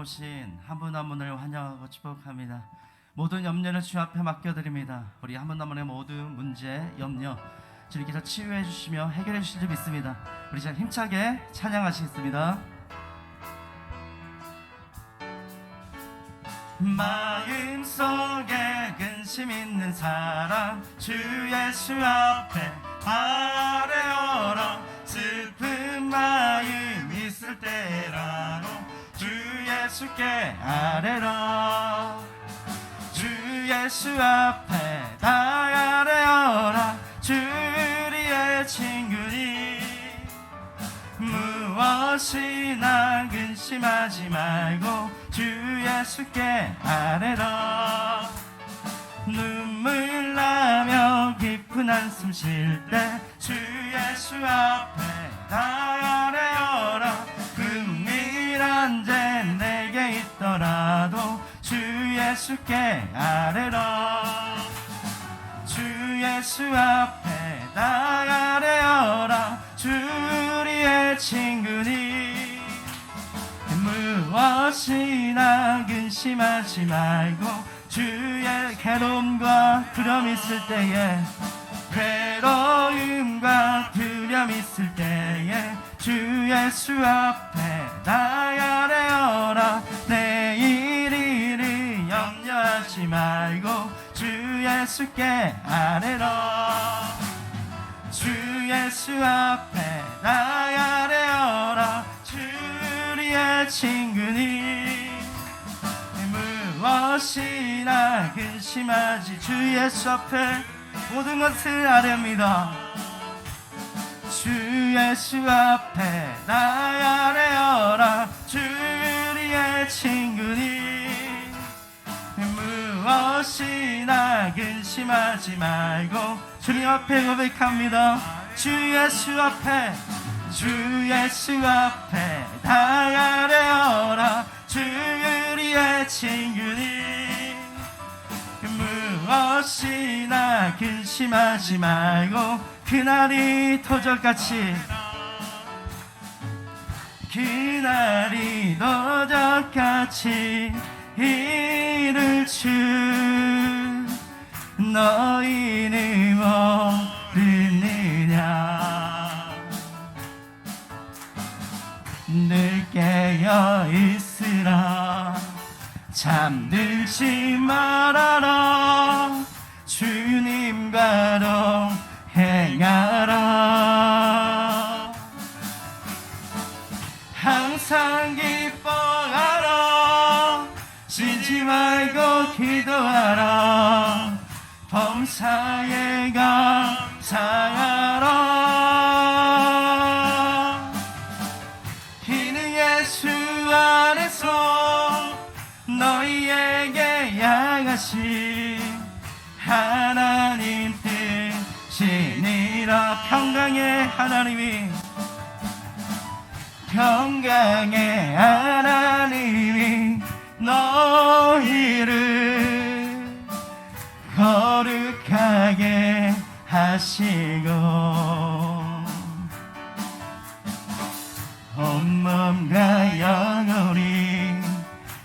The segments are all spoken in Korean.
오신 한 분 한 분을 환영하고 축복합니다. 모든 염려를 주 앞에 맡겨드립니다. 우리 한 분 한 분의 모든 문제, 염려 주님께서 치유해 주시며 해결해 주실 줄 믿습니다. 우리 자 힘차게 찬양하시겠습니다. 마음속에 근심 있는 사람 주 예수 앞에 아뢰어라. 슬픈 마음 있을 때라도 주 예수께 아뢰라. 주 예수 앞에 다 아뢰어라. 주리의 친구니 무엇이나 근심하지 말고 주 예수께 아뢰라. 눈물 나며 깊은 한숨 쉴 때 주 예수 앞에 다 아뢰어라. 은밀한 죄 내게 있더라도 주 예수께 아뢰라. 주 예수 앞에 다 아뢰어라. 주리의 친구니 무엇이나 근심하지 말고 주의 괴로움과 두려움 있을 때에 괴로움과 두려움 있을 때에 주 예수 앞에 다 아뢰어라. 내일 일을 염려하지 말고 주 예수께 아뢰라. 주 예수 앞에 다 아뢰어라. 주리의 친구니 무엇이나 근심하지. 주 예수 앞에 모든 것을 아뢰옵니다. 주 예수 앞에 다 아뢰어라. 주리의 친구니 무엇이나 근심하지 말고 주님 앞에 고백합니다. 주 예수 앞에 주 예수 앞에 다 아뢰어라. 주리의 친구니 무엇이나 근심하지 말고 그날이 도적같이 그날이 도적같이 이를 주 너희는 모르느냐. 늘 깨어 있으라. 잠들지 말아라. 주님과 동행하라. 항상 기뻐하라. 쉬지 말고 기도하라. 범사에 감사하라. 이는 예수 안에서 너희에게 향하신 하나님 뜻이니라. 평강의 하나님이 평강의 하나님이 너희를 거룩하게 하시고 온몸과 영혼이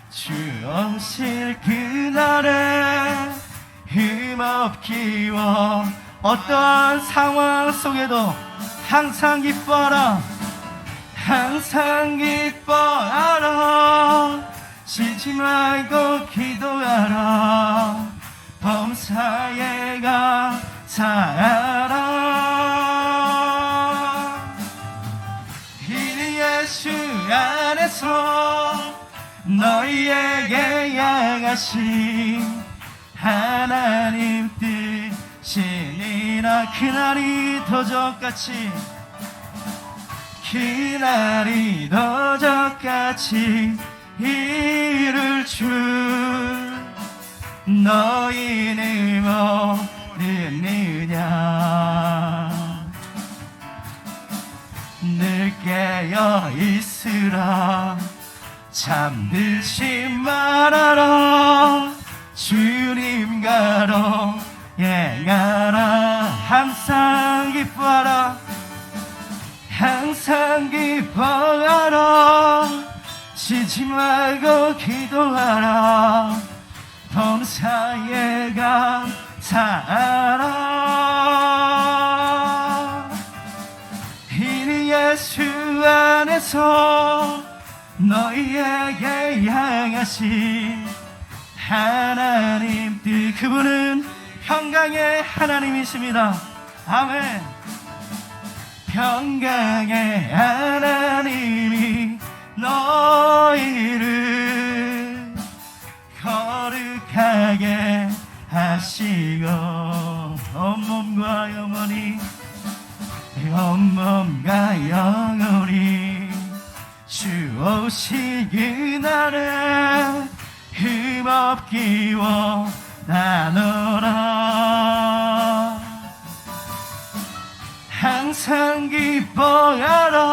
주 오실 그날에 힘없기워 어떠한 상황 속에도 항상 기뻐하라. 항상 기뻐하라. 쉬지 말고 기도하라. 범사에 감사하라. 이는 예수 안에서 너희에게 향하신 하나님 뜻이니라. 그날이 도적같이 그날이 도적같이 이룰 줄 너희는 모르느냐. 늘 깨어 있으라. 잠들지 말아라. 주님과 동행하라. 항상 기뻐하라. 항상 기뻐하라. 쉬지 말고 기도하라. 범사에 감사하라. 이는 예수 안에서 너희에게 향하신 하나님 뜻. 그분은 평강의 하나님이십니다. 아멘. 평강의 하나님이 너희를 거룩하게 하시고 온몸과 영혼이 주 오시기 날에 흠없기 원하노라. 항상 기뻐하라.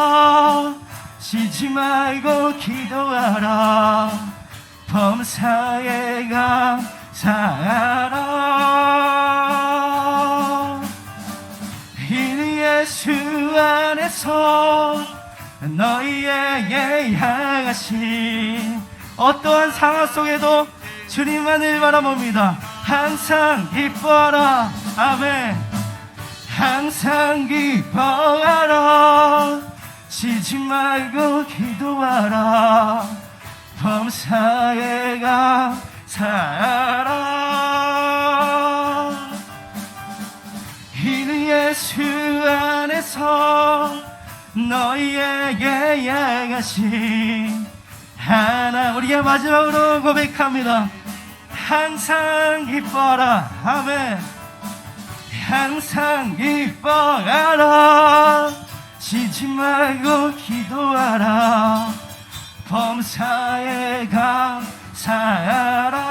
쉬지 말고 기도하라. 범사에 감사하라. 이는 예수 안에서 너희에게 향하신 어떠한 상황 속에도 주님만을 바라봅니다. 항상 기뻐하라. 아멘. 항상 기뻐하라. 쉬지 말고 기도하라. 범사에 감사하라. 이는 예수 안에서 너희에게 향하신 하나. 우리가 마지막으로 고백합니다. 항상 기뻐하라. 아멘. 항상 기뻐하라. 쉬지 말고 기도하라. 범사에 감사하라.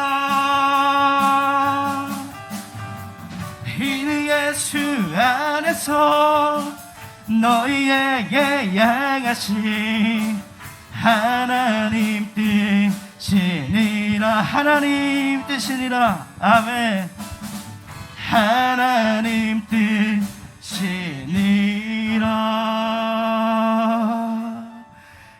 이는 예수 안에서 너희에게 향하신 하나님 뜻이니라. 하나님 뜻이니라. 아멘. 하나님 뜻이니라.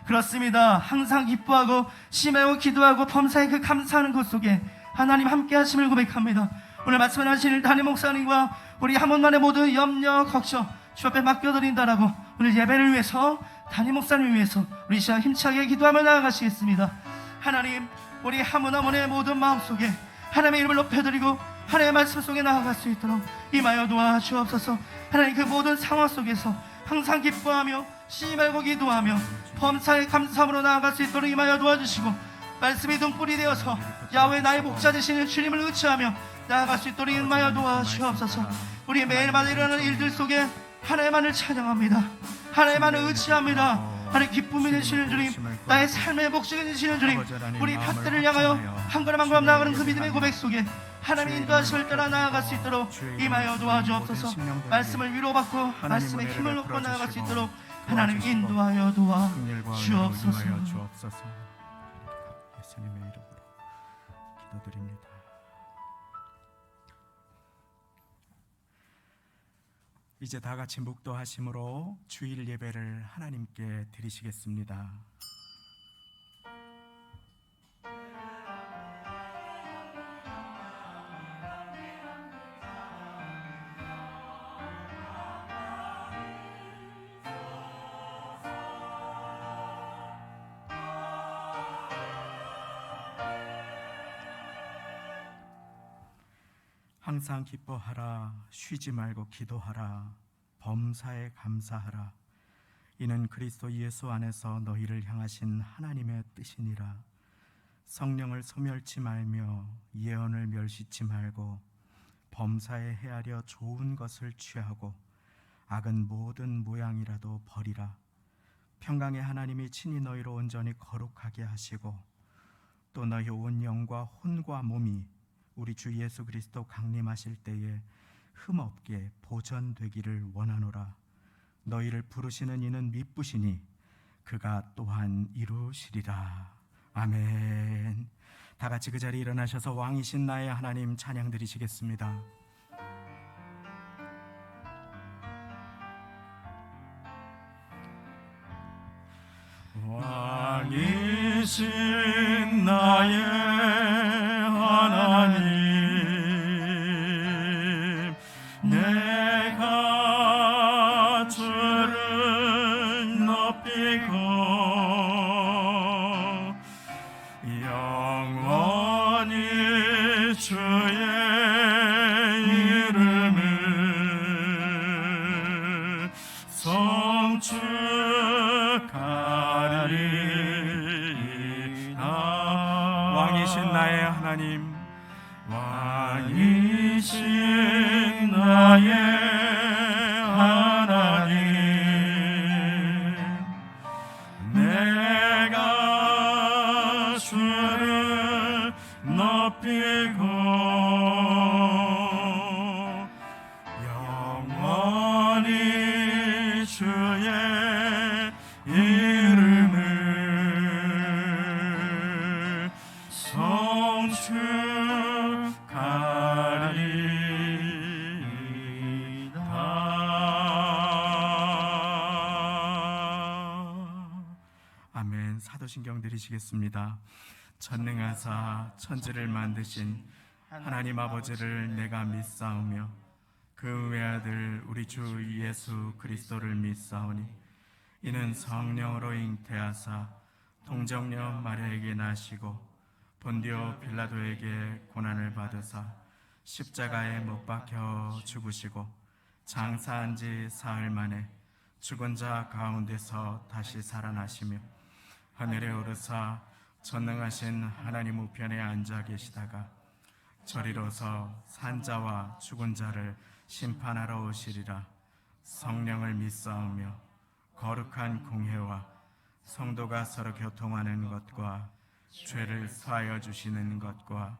그렇습니다. 항상 기뻐하고 심하고 기도하고 범사에 그 감사하는 것 속에 하나님 함께 하심을 고백합니다. 오늘 말씀을 하신 담임 목사님과 우리 한번만의 모든 염려 걱정 주 앞에 맡겨드린다라고 오늘 예배를 위해서 담임 목사님을 위해서 우리 시간 힘차게 기도하며 나아가시겠습니다. 하나님, 우리 한번한번의 모든 마음속에 하나님의 이름을 높여드리고 하나님의 말씀 속에 나아갈 수 있도록 임하여 도와주옵소서. 하나님, 그 모든 상황 속에서 항상 기뻐하며 쉬지 말고 기도하며 범사에 감사함으로 나아갈 수 있도록 임하여 도와주시고, 말씀이 등불이 되어서 야훼 나의 목자 되시는 주님을 의지하며 나아갈 수 있도록 임하여 도와주옵소서. 우리 매일마다 일어나는 일들 속에 하나님만을 찬양합니다. 하나님만을 의지합니다. 하나님, 기쁨이 되시는 주님, 나의 삶의 목적이 되시는 주님, 우리 밭들을 향하여 한 걸음 한 걸음 나아가는 그 믿음의 고백 속에 하나님의 인도하심을 따라 나아갈 수 있도록 임하여 도와주옵소서. 말씀을 위로받고 말씀의 힘을 얻고 나아갈 수 있도록 하나님 인도하여 도와주옵소서. 예수님의 이름으로 기도드립니다. 이제 다 같이 묵도하심으로 주일 예배를 하나님께 드리시겠습니다. 항상 기뻐하라. 쉬지 말고 기도하라. 범사에 감사하라. 이는 그리스도 예수 안에서 너희를 향하신 하나님의 뜻이니라. 성령을 소멸치 말며 예언을 멸시치 말고 범사에 헤아려 좋은 것을 취하고 악은 모든 모양이라도 버리라. 평강의 하나님이 친히 너희로 온전히 거룩하게 하시고 또 너희 온 영과 혼과 몸이 우리 주 예수 그리스도 강림하실 때에 흠없게 보전되기를 원하노라. 너희를 부르시는 이는 미쁘시니 그가 또한 이루시리라. 아멘. 다 같이 그 자리에 일어나셔서 왕이신 나의 하나님 찬양 드리시겠습니다. 왕이신 왕이신 나의 하나님, 내가 주를 높이고 영원히 주의 이름을 송축하리이다. 왕이신 나의 하나님, 왕이신 나의 하나님, 내가 주를 높이고 영원히 주의 이름을 송축하리이다. 아멘. 사도신경 드리시겠습니다. 전능하사 천지를 만드신 하나님 아버지를 내가 믿사오며 그 외아들 우리 주 예수 그리스도를 믿사오니 이는 성령으로 잉태하사 동정녀 마리아에게 나시고 본디오 빌라도에게 고난을 받으사 십자가에 못 박혀 죽으시고 장사한 지 사흘 만에 죽은 자 가운데서 다시 살아나시며 하늘에 오르사 전능하신 하나님 우편에 앉아 계시다가 저리로서 산자와 죽은 자를 심판하러 오시리라. 성령을 믿사오며 거룩한 공회와 성도가 서로 교통하는 것과 죄를 사하여 주시는 것과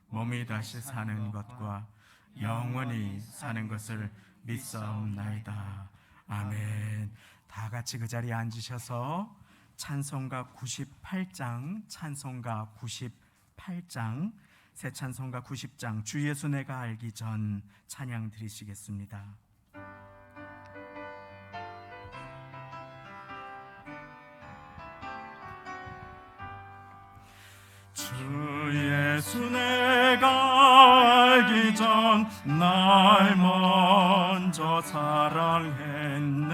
몸이 다시 사는 것과 영원히 사는 것을 믿사옵나이다. 아멘. 다 같이 그 자리에 앉으셔서 찬송가 98장, 찬송가 98장, 새 찬송가 90장 주 예수 내가 알기 전 찬양 드리시겠습니다. 주 예수 내가 알기 전 날 먼저 사랑했네.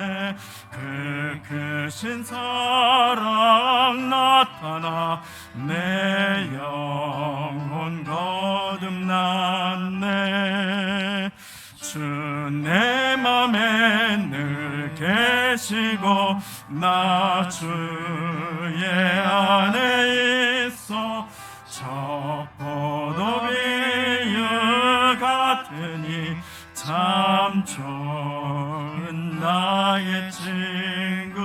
그 크신 사랑 나타나 내 영혼 거듭났네. 주 내 맘에 늘 계시고 나 주의 안에 있어 저 포도비유 같으니 참 좋은 나의 친구.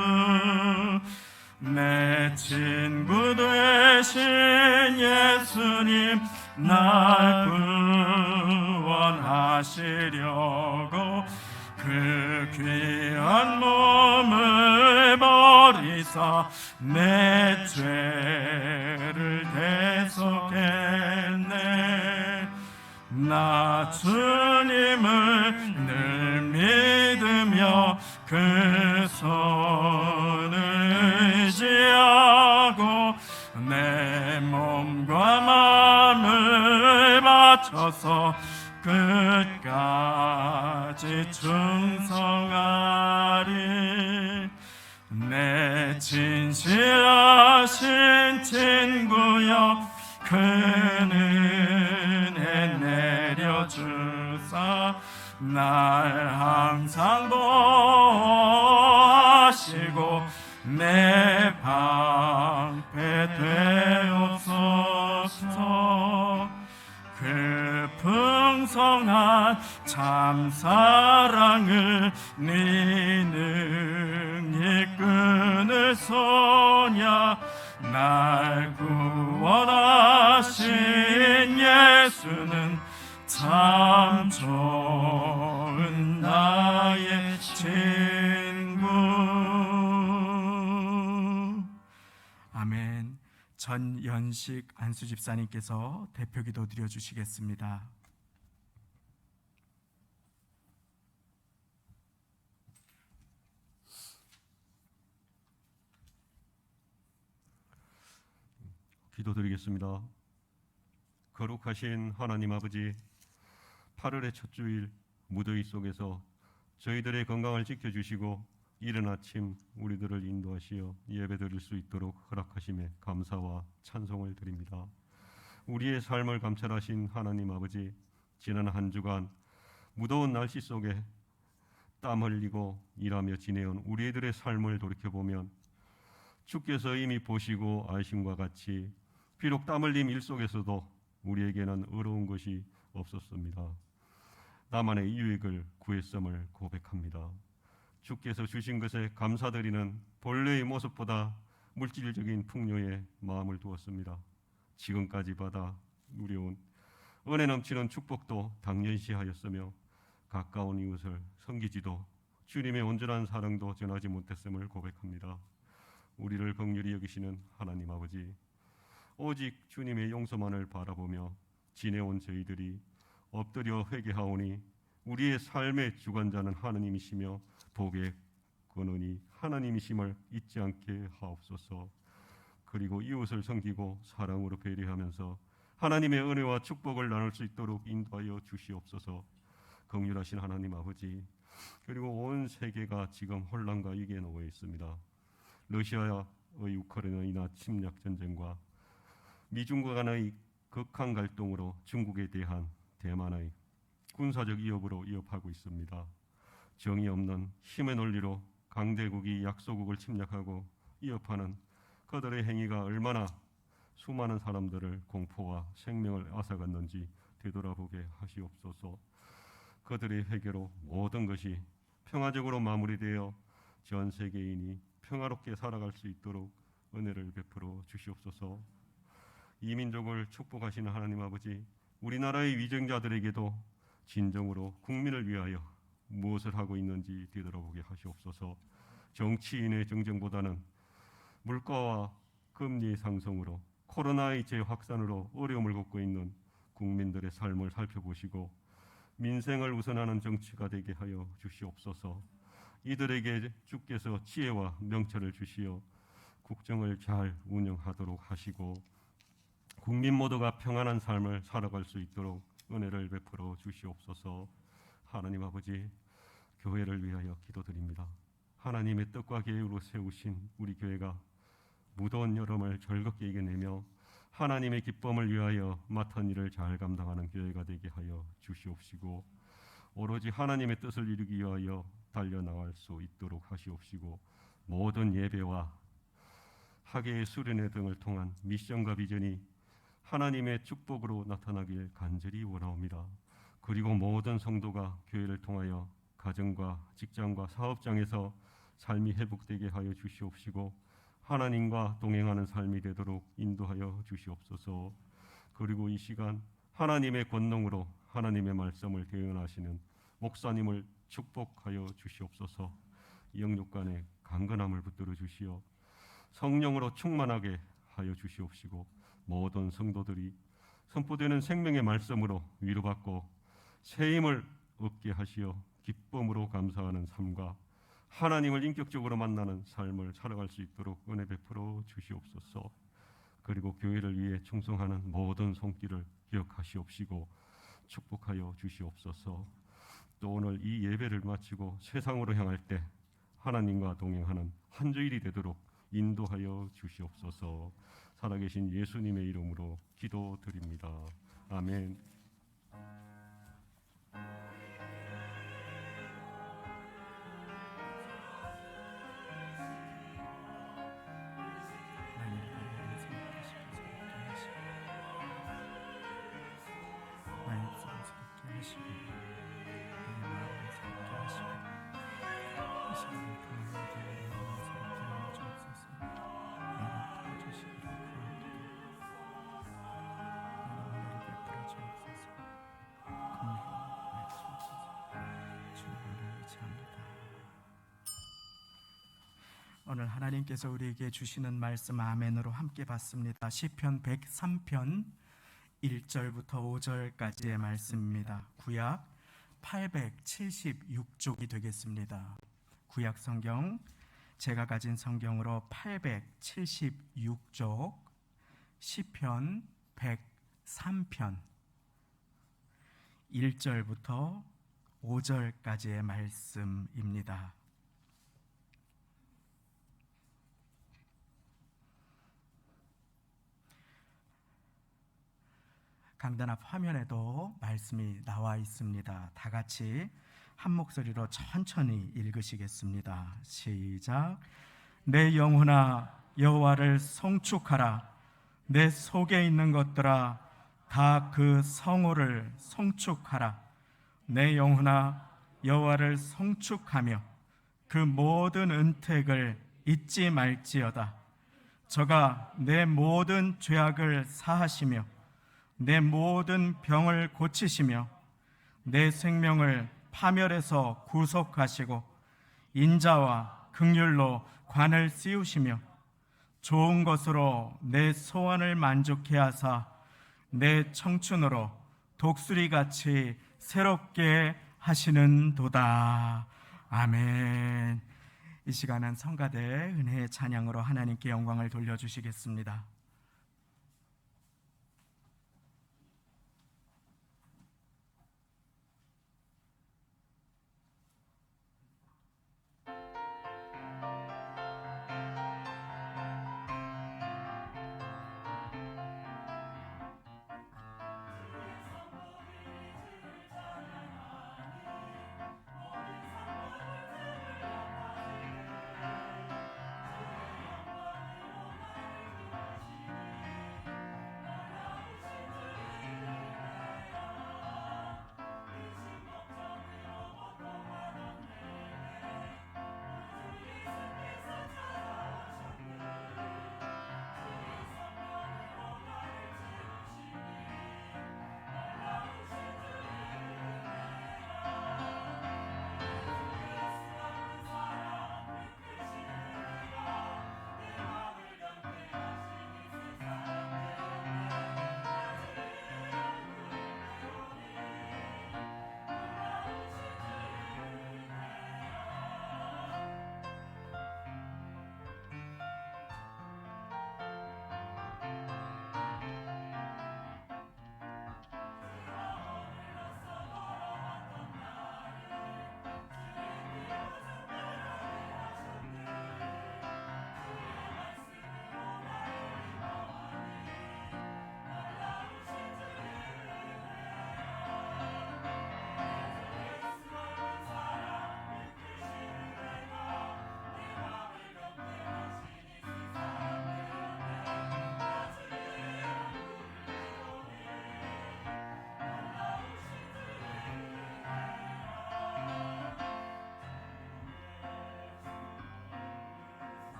내 친구 되신 예수님 날 구원하시려고 그 귀한 몸을 버리사 내 죄를 대속했네. 나 주님을 늘 믿으며 그 손을 의지하고 내 몸과 마음을 바쳐서 끝까지 충성하리. 내 진실하신 친구여 그 은혜 내려주사 날 항상 보호하시고 내 방패 되옵소서. 그 풍성한 참사랑을 네 능히 끊을 소냐. 날 구원하신 예수는 참 좋은 나의 친구. 아멘. 전연식 안수집사님께서 대표기도 드려주시겠습니다. 기도드리겠습니다. 거룩하신 하나님 아버지, 8월의 첫 주일 무더위 속에서 저희들의 건강을 지켜주시고 이른 아침 우리들을 인도하시어 예배드릴 수 있도록 허락하심에 감사와 찬송을 드립니다. 우리의 삶을 감찰하신 하나님 아버지, 지난 한 주간 무더운 날씨 속에 땀 흘리고 일하며 지내온 우리들의 삶을 돌이켜보면 주께서 이미 보시고 아심과 같이 비록 땀 흘림 일 속에서도 우리에게는 어려운 것이 없었습니다. 나만의 유익을 구했음을 고백합니다. 주께서 주신 것에 감사드리는 본래의 모습보다 물질적인 풍요에 마음을 두었습니다. 지금까지 받아 누려온 은혜 넘치는 축복도 당연시하였으며 가까운 이웃을 섬기지도 주님의 온전한 사랑도 전하지 못했음을 고백합니다. 우리를 긍휼히 여기시는 하나님 아버지, 오직 주님의 용서만을 바라보며 지내온 저희들이 엎드려 회개하오니 우리의 삶의 주관자는 하나님이시며 복의 근원이 하나님이심을 잊지 않게 하옵소서. 그리고 이웃을 섬기고 사랑으로 배려하면서 하나님의 은혜와 축복을 나눌 수 있도록 인도하여 주시옵소서. 긍휼하신 하나님 아버지, 그리고 온 세계가 지금 혼란과 위기에 놓여 있습니다. 러시아의 우크라이나 침략 전쟁과 미중과 간의 극한 갈등으로 중국에 대한 대만의 군사적 위협으로 위협하고 있습니다. 정의 없는 힘의 논리로 강대국이 약소국을 침략하고 위협하는 그들의 행위가 얼마나 수많은 사람들을 공포와 생명을 앗아갔는지 되돌아보게 하시옵소서. 그들의 회개로 모든 것이 평화적으로 마무리되어 전 세계인이 평화롭게 살아갈 수 있도록 은혜를 베풀어 주시옵소서. 이 민족을 축복하시는 하나님 아버지, 우리나라의 위정자들에게도 진정으로 국민을 위하여 무엇을 하고 있는지 되돌아보게 하시옵소서. 정치인의 정쟁보다는 물가와 금리의 상승으로 코로나의 재확산으로 어려움을 겪고 있는 국민들의 삶을 살펴보시고 민생을 우선하는 정치가 되게 하여 주시옵소서. 이들에게 주께서 지혜와 명철을 주시어 국정을 잘 운영하도록 하시고 국민 모두가 평안한 삶을 살아갈 수 있도록 은혜를 베풀어 주시옵소서. 하나님 아버지, 교회를 위하여 기도드립니다. 하나님의 뜻과 계획으로 세우신 우리 교회가 무더운 여름을 즐겁게 이겨내며 하나님의 기쁨을 위하여 맡은 일을 잘 감당하는 교회가 되게 하여 주시옵시고 오로지 하나님의 뜻을 이루기 위하여 달려나갈 수 있도록 하시옵시고 모든 예배와 학예의 수련회 등을 통한 미션과 비전이 하나님의 축복으로 나타나길 간절히 원하옵니다. 그리고 모든 성도가 교회를 통하여 가정과 직장과 사업장에서 삶이 회복되게 하여 주시옵시고 하나님과 동행하는 삶이 되도록 인도하여 주시옵소서. 그리고 이 시간 하나님의 권능으로 하나님의 말씀을 대언하시는 목사님을 축복하여 주시옵소서. 영육간의 강건함을 붙들어 주시어 성령으로 충만하게 하여 주시옵시고 모든 성도들이 선포되는 생명의 말씀으로 위로받고 새 힘을 얻게 하시어 기쁨으로 감사하는 삶과 하나님을 인격적으로 만나는 삶을 살아갈 수 있도록 은혜 베풀어 주시옵소서. 그리고 교회를 위해 충성하는 모든 손길을 기억하시옵시고 축복하여 주시옵소서. 또 오늘 이 예배를 마치고 세상으로 향할 때 하나님과 동행하는 한 주일이 되도록 인도하여 주시옵소서. 살아계신 예수님의 이름으로 기도드립니다. 아멘. 오늘 하나님께서 우리에게 주시는 말씀 아멘으로 함께 받습니다. 시편 103편 1절부터 5절까지의 말씀입니다. 구약 876쪽이 되겠습니다. 구약 성경 제가 가진 성경으로 876쪽 시편 103편 1절부터 5절까지의 말씀입니다. 강단 앞 화면에도 말씀이 나와 있습니다. 다 같이 한 목소리로 천천히 읽으시겠습니다. 시작. 내 영혼아 여호와를 송축하라. 내 속에 있는 것들아 다 그 성호를 송축하라. 내 영혼아 여호와를 송축하며 그 모든 은택을 잊지 말지어다. 저가 내 모든 죄악을 사하시며 내 모든 병을 고치시며 내 생명을 파멸에서 구속하시고 인자와 긍휼로 관을 씌우시며 좋은 것으로 내 소원을 만족해 하사 내 청춘으로 독수리같이 새롭게 하시는도다. 아멘. 이 시간은 성가대 은혜의 찬양으로 하나님께 영광을 돌려주시겠습니다.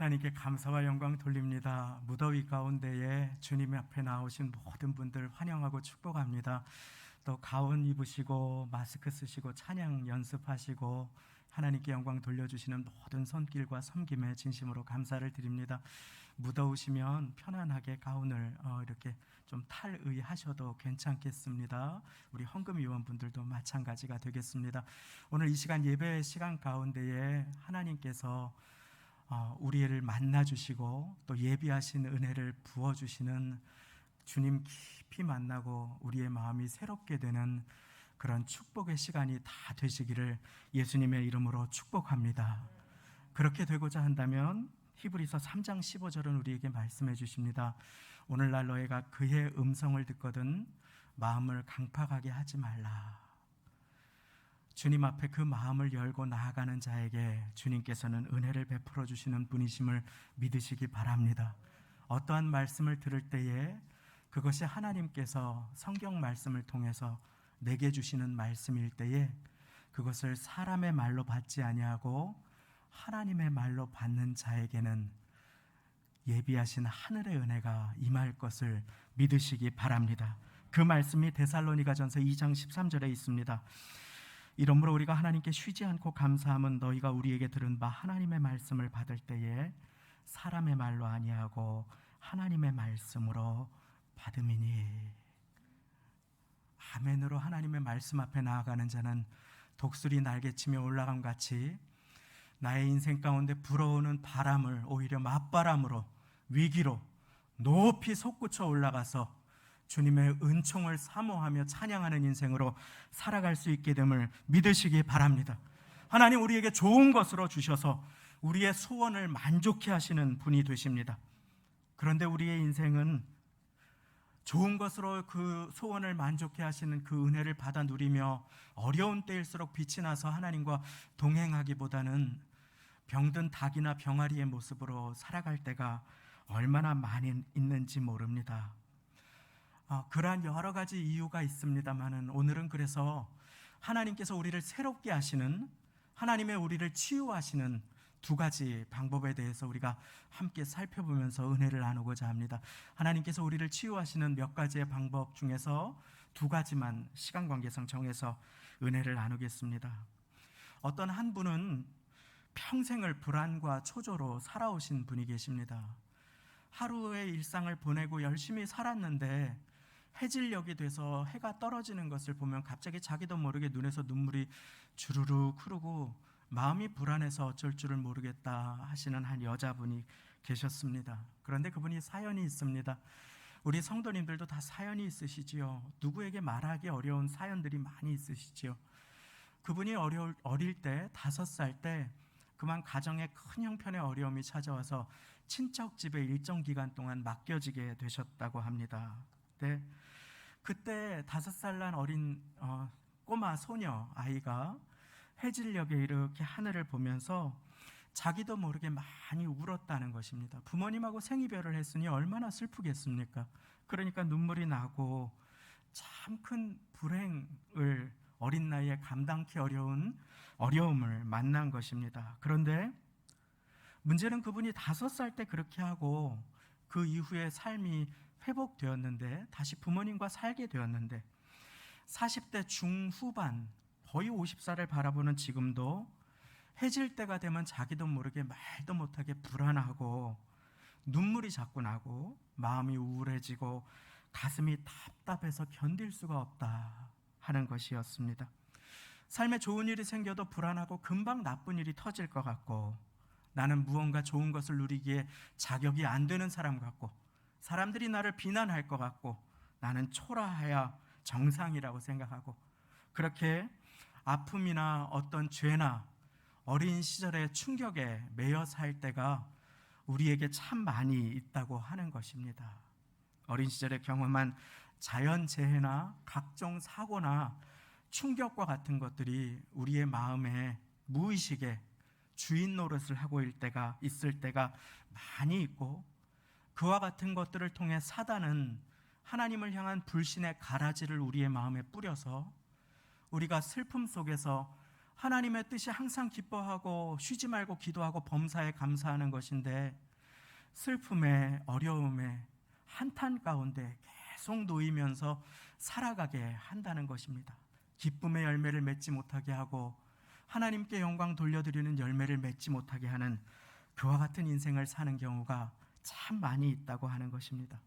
하나님께 감사와 영광 돌립니다. 무더위 가운데에 주님 앞에 나오신 모든 분들 환영하고 축복합니다. 또 가운 입으시고 마스크 쓰시고 찬양 연습하시고 하나님께 영광 돌려주시는 모든 손길과 섬김에 진심으로 감사를 드립니다. 무더우시면 편안하게 가운을 이렇게 좀 탈의하셔도 괜찮겠습니다. 우리 헌금 위원분들도 마찬가지가 되겠습니다. 오늘 이 시간 예배 시간 가운데에 하나님께서 우리를 만나주시고 또 예비하신 은혜를 부어주시는 주님 깊이 만나고 우리의 마음이 새롭게 되는 그런 축복의 시간이 다 되시기를 예수님의 이름으로 축복합니다. 그렇게 되고자 한다면 히브리서 3장 15절은 우리에게 말씀해 주십니다. 오늘날 너희가 그의 음성을 듣거든 마음을 강팍하게 하지 말라. 주님 앞에 그 마음을 열고 나아가는 자에게 주님께서는 은혜를 베풀어 주시는 분이심을 믿으시기 바랍니다. 어떠한 말씀을 들을 때에 그것이 하나님께서 성경 말씀을 통해서 내게 주시는 말씀일 때에 그것을 사람의 말로 받지 아니하고 하나님의 말로 받는 자에게는 예비하신 하늘의 은혜가 임할 것을 믿으시기 바랍니다. 그 말씀이 데살로니가전서 2장 13절에 있습니다. 이러므로 우리가 하나님께 쉬지 않고 감사함은 너희가 우리에게 들은 바 하나님의 말씀을 받을 때에 사람의 말로 아니하고 하나님의 말씀으로 받음이니. 아멘으로 하나님의 말씀 앞에 나아가는 자는 독수리 날개치며 올라감 같이 나의 인생 가운데 불어오는 바람을 오히려 맞바람으로 위기로 높이 솟구쳐 올라가서 주님의 은총을 사모하며 찬양하는 인생으로 살아갈 수 있게 됨을 믿으시기 바랍니다. 하나님 우리에게 좋은 것으로 주셔서 우리의 소원을 만족해 하시는 분이 되십니다. 그런데 우리의 인생은 좋은 것으로 그 소원을 만족해 하시는 그 은혜를 받아 누리며 어려운 때일수록 빛이 나서 하나님과 동행하기보다는 병든 닭이나 병아리의 모습으로 살아갈 때가 얼마나 많이 있는지 모릅니다. 그러한 여러 가지 이유가 있습니다만은 오늘은 그래서 하나님께서 우리를 새롭게 하시는, 하나님의 우리를 치유하시는 두 가지 방법에 대해서 우리가 함께 살펴보면서 은혜를 나누고자 합니다. 하나님께서 우리를 치유하시는 몇 가지의 방법 중에서 두 가지만 시간 관계상 정해서 은혜를 나누겠습니다. 어떤 한 분은 평생을 불안과 초조로 살아오신 분이 계십니다. 하루의 일상을 보내고 열심히 살았는데 해질녘이 돼서 해가 떨어지는 것을 보면 갑자기 자기도 모르게 눈에서 눈물이 주르륵 흐르고 마음이 불안해서 어쩔 줄을 모르겠다 하시는 한 여자분이 계셨습니다. 그런데 그분이 사연이 있습니다. 우리 성도님들도 다 사연이 있으시지요. 누구에게 말하기 어려운 사연들이 많이 있으시지요. 그분이 어릴 때 5살 때 그만 가정에 큰 형편의 어려움이 찾아와서 친척 집에 일정 기간 동안 맡겨지게 되셨다고 합니다. 네. 그때 5살 난 어린 꼬마 소녀 아이가 해질녘에 이렇게 하늘을 보면서 자기도 모르게 많이 울었다는 것입니다. 부모님하고 생이별을 했으니 얼마나 슬프겠습니까? 그러니까 눈물이 나고 참 큰 불행을 어린 나이에 감당하기 어려운 어려움을 만난 것입니다. 그런데 문제는 그분이 5살 때 그렇게 하고 그 이후에 삶이 회복되었는데 다시 부모님과 살게 되었는데 40대 중후반 거의 50살을 바라보는 지금도 해질 때가 되면 자기도 모르게 말도 못하게 불안하고 눈물이 자꾸 나고 마음이 우울해지고 가슴이 답답해서 견딜 수가 없다 하는 것이었습니다. 삶에 좋은 일이 생겨도 불안하고 금방 나쁜 일이 터질 것 같고 나는 무언가 좋은 것을 누리기에 자격이 안 되는 사람 같고 사람들이 나를 비난할 것 같고 나는 초라해야 정상이라고 생각하고 그렇게 아픔이나 어떤 죄나 어린 시절의 충격에 매여 살 때가 우리에게 참 많이 있다고 하는 것입니다. 어린 시절에 경험한 자연재해나 각종 사고나 충격과 같은 것들이 우리의 마음에 무의식에 주인 노릇을 하고 있을 때가 많이 있고 그와 같은 것들을 통해 사단은 하나님을 향한 불신의 가라지를 우리의 마음에 뿌려서 우리가 슬픔 속에서 하나님의 뜻이 항상 기뻐하고 쉬지 말고 기도하고 범사에 감사하는 것인데 슬픔에 어려움에 한탄 가운데 계속 놓이면서 살아가게 한다는 것입니다. 기쁨의 열매를 맺지 못하게 하고 하나님께 영광 돌려드리는 열매를 맺지 못하게 하는 그와 같은 인생을 사는 경우가 참 많이 있다고 하는 것입니다.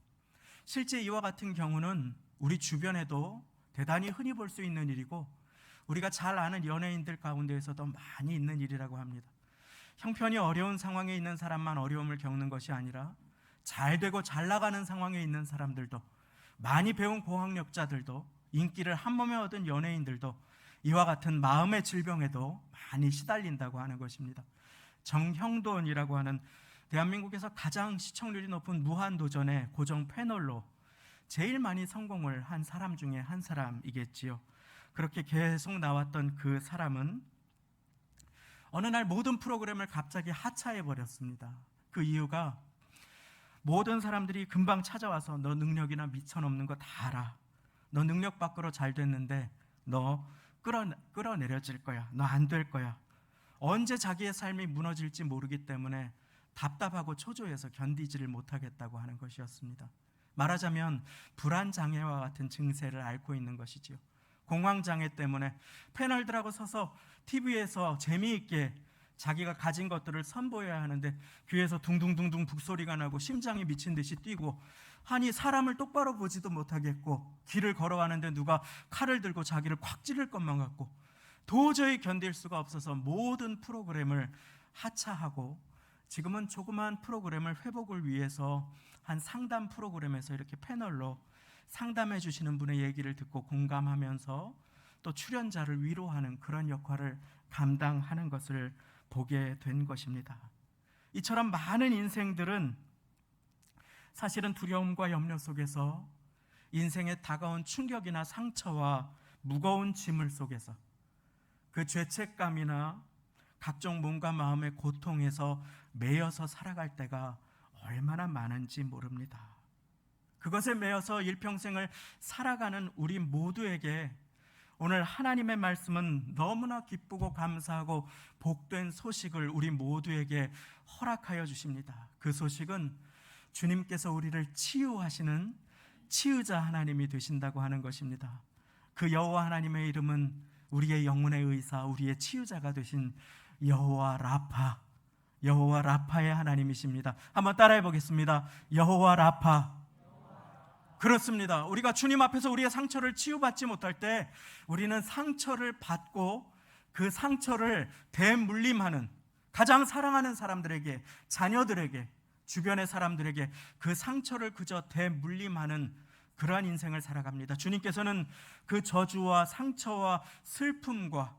실제 이와 같은 경우는 우리 주변에도 대단히 흔히 볼 수 있는 일이고 우리가 잘 아는 연예인들 가운데에서도 많이 있는 일이라고 합니다. 형편이 어려운 상황에 있는 사람만 어려움을 겪는 것이 아니라 잘 되고 잘 나가는 상황에 있는 사람들도, 많이 배운 고학력자들도, 인기를 한 몸에 얻은 연예인들도 이와 같은 마음의 질병에도 많이 시달린다고 하는 것입니다. 정형돈이라고 하는 대한민국에서 가장 시청률이 높은 무한도전의 고정 패널로 제일 많이 성공을 한 사람 중에 한 사람이겠지요. 그렇게 계속 나왔던 그 사람은 어느 날 모든 프로그램을 갑자기 하차해 버렸습니다. 그 이유가 모든 사람들이 금방 찾아와서 너 능력이나 미쳐넘는 거 다 알아. 너 능력 밖으로 잘 됐는데 너 끌어내려질 거야. 너 안 될 거야. 언제 자기의 삶이 무너질지 모르기 때문에 답답하고 초조해서 견디지를 못하겠다고 하는 것이었습니다. 말하자면 불안장애와 같은 증세를 앓고 있는 것이지요. 공황장애 때문에 패널들하고 서서 TV에서 재미있게 자기가 가진 것들을 선보여야 하는데 귀에서 둥둥둥둥 북소리가 나고 심장이 미친 듯이 뛰고, 아니 사람을 똑바로 보지도 못하겠고, 길을 걸어가는데 누가 칼을 들고 자기를 콱 찌를 것만 같고, 도저히 견딜 수가 없어서 모든 프로그램을 하차하고 지금은 조그만 프로그램을 회복을 위해서 한 상담 프로그램에서 이렇게 패널로 상담해 주시는 분의 얘기를 듣고 공감하면서 또 출연자를 위로하는 그런 역할을 감당하는 것을 보게 된 것입니다. 이처럼 많은 인생들은 사실은 두려움과 염려 속에서 인생의 다가온 충격이나 상처와 무거운 짐을 속에서 그 죄책감이나 각종 몸과 마음의 고통에서 매여서 살아갈 때가 얼마나 많은지 모릅니다. 그것에 매여서 일평생을 살아가는 우리 모두에게 오늘 하나님의 말씀은 너무나 기쁘고 감사하고 복된 소식을 우리 모두에게 허락하여 주십니다. 그 소식은 주님께서 우리를 치유하시는 치유자 하나님이 되신다고 하는 것입니다. 그 여호와 하나님의 이름은 우리의 영혼의 의사, 우리의 치유자가 되신 여호와 라파, 여호와 라파의 하나님이십니다. 한번 따라해 보겠습니다. 여호와 라파. 그렇습니다. 우리가 주님 앞에서 우리의 상처를 치유받지 못할 때 우리는 상처를 받고 그 상처를 대물림하는, 가장 사랑하는 사람들에게, 자녀들에게, 주변의 사람들에게 그 상처를 그저 대물림하는 그러한 인생을 살아갑니다. 주님께서는 그 저주와 상처와 슬픔과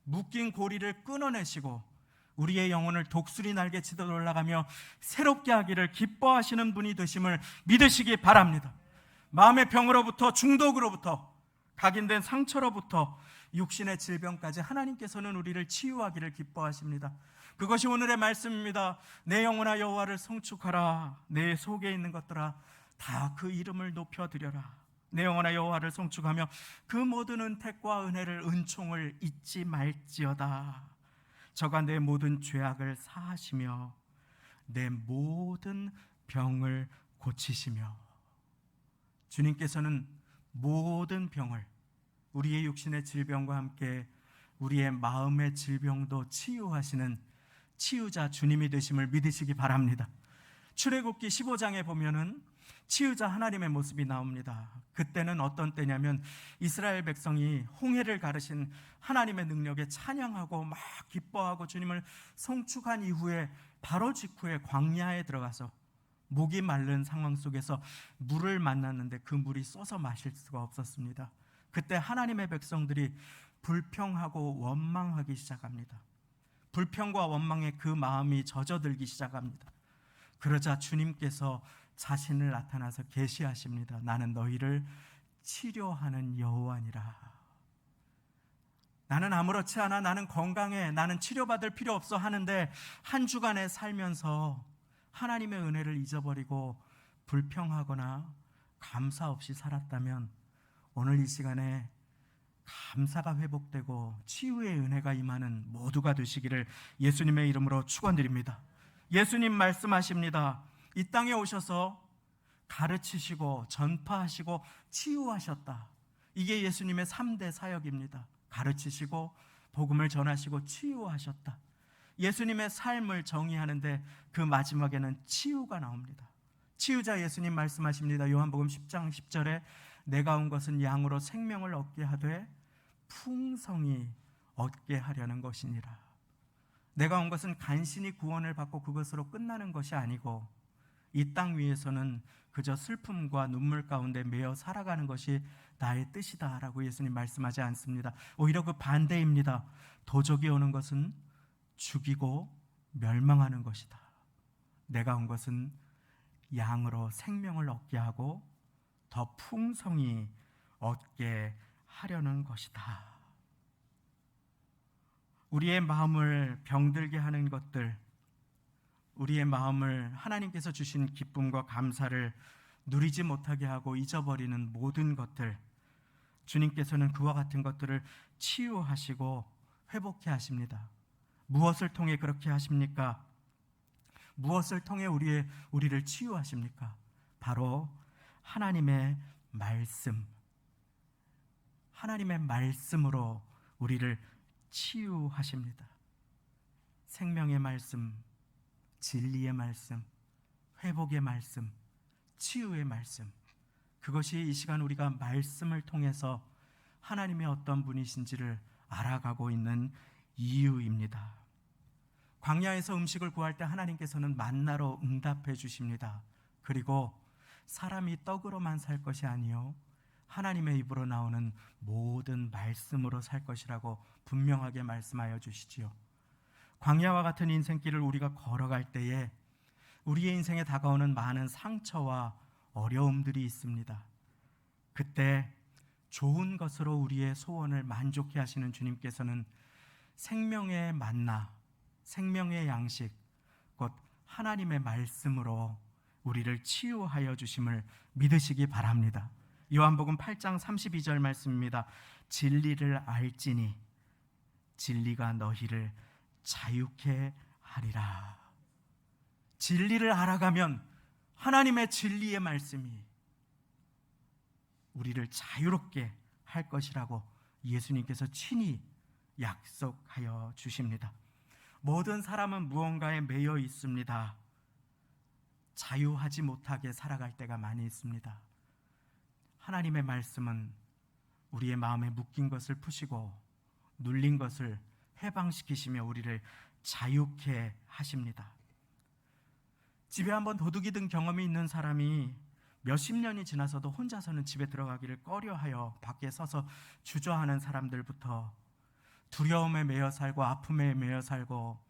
묶인 고리를 끊어내시고 우리의 영혼을 독수리 날개치듯 올라가며 새롭게 하기를 기뻐하시는 분이 되심을 믿으시기 바랍니다. 마음의 병으로부터, 중독으로부터, 각인된 상처로부터 육신의 질병까지 하나님께서는 우리를 치유하기를 기뻐하십니다. 그것이 오늘의 말씀입니다. 내 영혼아 여호와를 송축하라. 내 속에 있는 것들아 다 그 이름을 높여드려라. 내 영혼아 여호와를 송축하며 그 모든 은택과 은혜를, 은총을 잊지 말지어다. 저가 내 모든 죄악을 사하시며 내 모든 병을 고치시며. 주님께서는 모든 병을, 우리의 육신의 질병과 함께 우리의 마음의 질병도 치유하시는 치유자 주님이 되심을 믿으시기 바랍니다. 출애굽기 15장에 보면은 치유자 하나님의 모습이 나옵니다. 그때는 어떤 때냐면 이스라엘 백성이 홍해를 가르신 하나님의 능력에 찬양하고 막 기뻐하고 주님을 송축한 이후에 바로 직후에 광야에 들어가서 목이 마른 상황 속에서 물을 만났는데 그 물이 쏘서 마실 수가 없었습니다. 그때 하나님의 백성들이 불평하고 원망하기 시작합니다. 불평과 원망에 그 마음이 젖어들기 시작합니다. 그러자 주님께서 자신을 나타나서 계시하십니다. 나는 너희를 치료하는 여호와니라. 나는 아무렇지 않아, 나는 건강해, 나는 치료받을 필요 없어 하는데 한 주간에 살면서 하나님의 은혜를 잊어버리고 불평하거나 감사 없이 살았다면 오늘 이 시간에 감사가 회복되고 치유의 은혜가 임하는 모두가 되시기를 예수님의 이름으로 축원드립니다. 예수님 말씀하십니다. 이 땅에 오셔서 가르치시고 전파하시고 치유하셨다. 이게 예수님의 3대 사역입니다. 가르치시고 복음을 전하시고 치유하셨다. 예수님의 삶을 정의하는데 그 마지막에는 치유가 나옵니다. 치유자 예수님 말씀하십니다. 요한복음 10장 10절에 내가 온 것은 양으로 생명을 얻게 하되 풍성히 얻게 하려는 것이니라. 내가 온 것은 간신히 구원을 받고 그것으로 끝나는 것이 아니고 이 땅 위에서는 그저 슬픔과 눈물 가운데 매여 살아가는 것이 나의 뜻이다라고 예수님 말씀하지 않습니다. 오히려 그 반대입니다. 도적이 오는 것은 죽이고 멸망하는 것이다. 내가 온 것은 양으로 생명을 얻게 하고 더 풍성히 얻게 하려는 것이다. 우리의 마음을 병들게 하는 것들, 우리의 마음을 하나님께서 주신 기쁨과 감사를 누리지 못하게 하고 잊어버리는 모든 것들, 주님께서는 그와 같은 것들을 치유하시고 회복해 하십니다. 무엇을 통해 그렇게 하십니까? 무엇을 통해 우리를 치유하십니까? 바로 하나님의 말씀, 하나님의 말씀으로 우리를 치유하십니다. 생명의 말씀, 진리의 말씀, 회복의 말씀, 치유의 말씀, 그것이 이 시간 우리가 말씀을 통해서 하나님의 어떤 분이신지를 알아가고 있는 이유입니다. 광야에서 음식을 구할 때 하나님께서는 만나로 응답해 주십니다. 그리고 사람이 떡으로만 살 것이 아니요 하나님의 입으로 나오는 모든 말씀으로 살 것이라고 분명하게 말씀하여 주시지요. 광야와 같은 인생길을 우리가 걸어갈 때에 우리의 인생에 다가오는 많은 상처와 어려움들이 있습니다. 그때 좋은 것으로 우리의 소원을 만족해 하시는 주님께서는 생명의 만나, 생명의 양식, 곧 하나님의 말씀으로 우리를 치유하여 주심을 믿으시기 바랍니다. 요한복음 8장 32절 말씀입니다. 진리를 알지니 진리가 너희를 자유케 하리라. 진리를 알아가면 하나님의 진리의 말씀이 우리를 자유롭게 할 것이라고 예수님께서 친히 약속하여 주십니다. 모든 사람은 무언가에 매여 있습니다. 자유하지 못하게 살아갈 때가 많이 있습니다. 하나님의 말씀은 우리의 마음에 묶인 것을 푸시고 눌린 것을 해방시키시며 우리를 자유케 하십니다. 집에 한번 도둑이 든 경험이 있는 사람이 몇십 년이 지나서도 혼자서는 집에 들어가기를 꺼려하여 밖에 서서 주저하는 사람들부터 두려움에 매여 살고 아픔에 매여 살고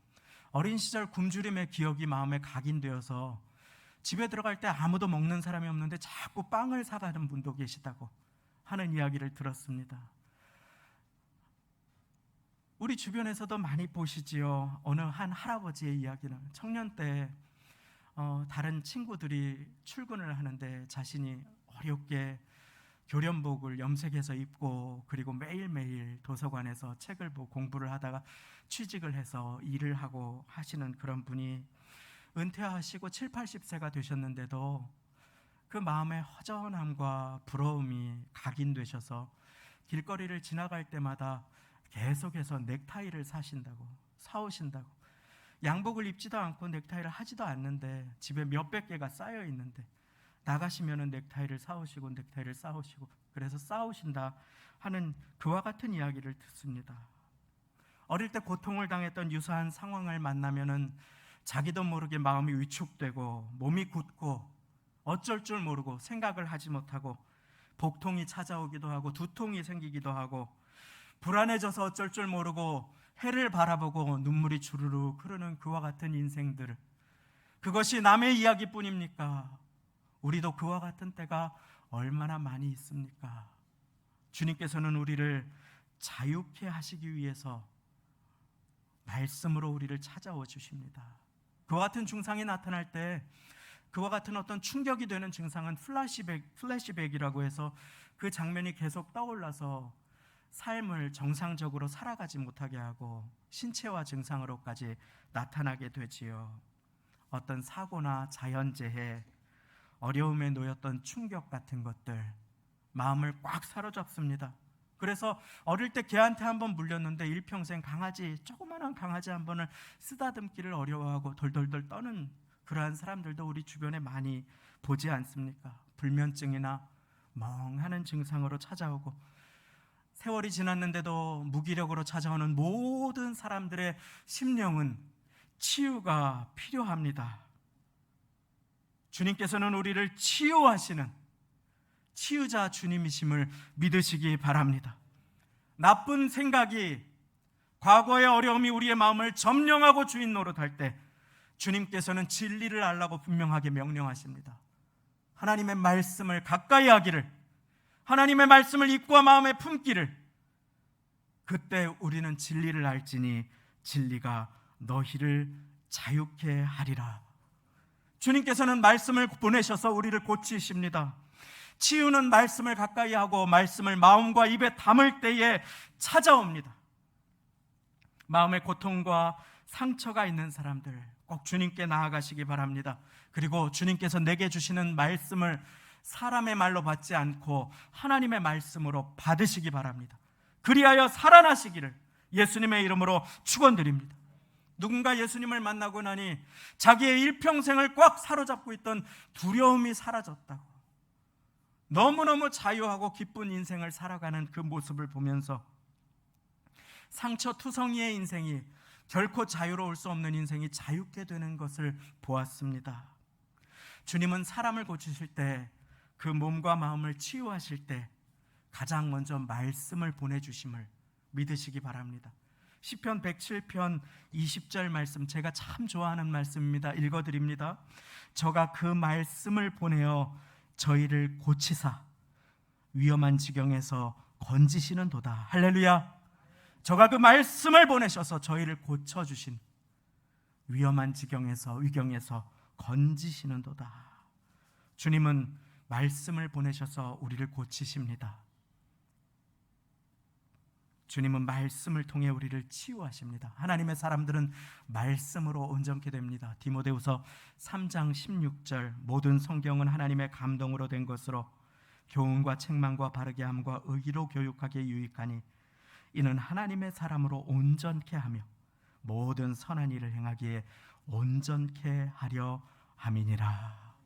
어린 시절 굶주림의 기억이 마음에 각인되어서 집에 들어갈 때 아무도 먹는 사람이 없는데 자꾸 빵을 사가는 분도 계시다고 하는 이야기를 들었습니다. 우리 주변에서도 많이 보시지요. 어느 한 할아버지의 이야기는 청년 때 다른 친구들이 출근을 하는데 자신이 어렵게 교련복을 염색해서 입고 그리고 매일매일 도서관에서 책을 보고 공부를 하다가 취직을 해서 일을 하고 하시는 그런 분이 은퇴하시고 7, 80세가 되셨는데도 그 마음의 허전함과 부러움이 각인되셔서 길거리를 지나갈 때마다 계속해서 넥타이를 사오신다고 양복을 입지도 않고 넥타이를 하지도 않는데 집에 몇백 개가 쌓여 있는데 나가시면은 넥타이를 사오시고 그래서 싸우신다 하는 그와 같은 이야기를 듣습니다. 어릴 때 고통을 당했던 유사한 상황을 만나면은 자기도 모르게 마음이 위축되고 몸이 굳고 어쩔 줄 모르고 생각을 하지 못하고 복통이 찾아오기도 하고 두통이 생기기도 하고 불안해져서 어쩔 줄 모르고 해를 바라보고 눈물이 주르륵 흐르는 그와 같은 인생들, 그것이 남의 이야기뿐입니까? 우리도 그와 같은 때가 얼마나 많이 있습니까? 주님께서는 우리를 자유케 하시기 위해서 말씀으로 우리를 찾아와 주십니다. 그와 같은 증상이 나타날 때 그와 같은 어떤 충격이 되는 증상은 플래시백이라고 해서 그 장면이 계속 떠올라서 삶을 정상적으로 살아가지 못하게 하고 신체화 증상으로까지 나타나게 되지요. 어떤 사고나 자연재해, 어려움에 놓였던 충격 같은 것들 마음을 꽉 사로잡습니다. 그래서 어릴 때 개한테 한번 물렸는데 일평생 강아지, 조그마한 강아지 한 번을 쓰다듬기를 어려워하고 돌돌돌 떠는 그러한 사람들도 우리 주변에 많이 보지 않습니까? 불면증이나 멍하는 증상으로 찾아오고 세월이 지났는데도 무기력으로 찾아오는 모든 사람들의 심령은 치유가 필요합니다. 주님께서는 우리를 치유하시는 치유자 주님이심을 믿으시기 바랍니다. 나쁜 생각이, 과거의 어려움이 우리의 마음을 점령하고 주인 노릇할 때 주님께서는 진리를 알라고 분명하게 명령하십니다. 하나님의 말씀을 가까이 하기를, 하나님의 말씀을 입과 마음에 품기를, 그때 우리는 진리를 알지니 진리가 너희를 자유케 하리라. 주님께서는 말씀을 보내셔서 우리를 고치십니다. 치유는 말씀을 가까이 하고 말씀을 마음과 입에 담을 때에 찾아옵니다. 마음의 고통과 상처가 있는 사람들 꼭 주님께 나아가시기 바랍니다. 그리고 주님께서 내게 주시는 말씀을 사람의 말로 받지 않고 하나님의 말씀으로 받으시기 바랍니다. 그리하여 살아나시기를 예수님의 이름으로 축원드립니다. 누군가 예수님을 만나고 나니 자기의 일평생을 꽉 사로잡고 있던 두려움이 사라졌다고, 너무너무 자유하고 기쁜 인생을 살아가는 그 모습을 보면서 상처투성이의 인생이, 결코 자유로울 수 없는 인생이 자유케 되는 것을 보았습니다. 주님은 사람을 고치실 때, 그 몸과 마음을 치유하실 때 가장 먼저 말씀을 보내주심을 믿으시기 바랍니다. 시편 107편 20절 말씀, 제가 참 좋아하는 말씀입니다. 읽어드립니다. 저가 그 말씀을 보내어 저희를 고치사 위험한 지경에서 건지시는 도다. 할렐루야. 저가 그 말씀을 보내셔서 저희를 고쳐주신, 위험한 위경에서 건지시는 도다. 주님은 말씀을 보내셔서 우리를 고치십니다. 주님은 말씀을 통해 우리를 치유하십니다. 하나님의 사람들은 말씀으로 온전케 됩니다. 디모데후서 3장 16절, 모든 성경은 하나님의 감동으로 된 것으로 교훈과 책망과 바르게 함과 의로 교육하기에 유익하니 이는 하나님의 사람으로 온전케 하며 모든 선한 일을 행하기에 온전케 하려 함이니라.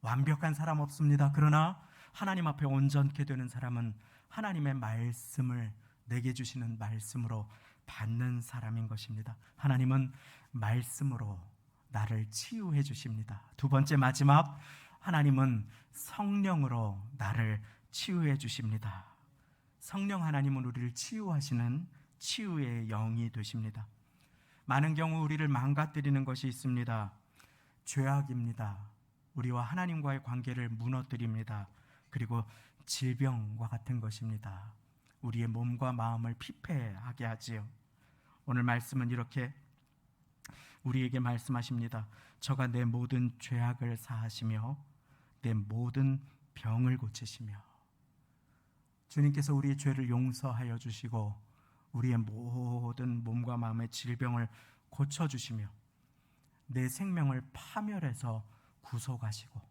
완벽한 사람 없습니다. 그러나 하나님 앞에 온전케 되는 사람은 하나님의 말씀을, 내게 주시는 말씀으로 받는 사람인 것입니다. 하나님은 말씀으로 나를 치유해 주십니다. 두 번째, 마지막, 하나님은 성령으로 나를 치유해 주십니다. 성령 하나님은 우리를 치유하시는 치유의 영이 되십니다. 많은 경우 우리를 망가뜨리는 것이 있습니다. 죄악입니다. 우리와 하나님과의 관계를 무너뜨립니다. 그리고 질병과 같은 것입니다. 우리의 몸과 마음을 피폐하게 하지요. 오늘 말씀은 이렇게 우리에게 말씀하십니다. 저가 내 모든 죄악을 사하시며 내 모든 병을 고치시며, 주님께서 우리의 죄를 용서하여 주시고 우리의 모든 몸과 마음의 질병을 고쳐주시며 내 생명을 파멸해서 구속하시고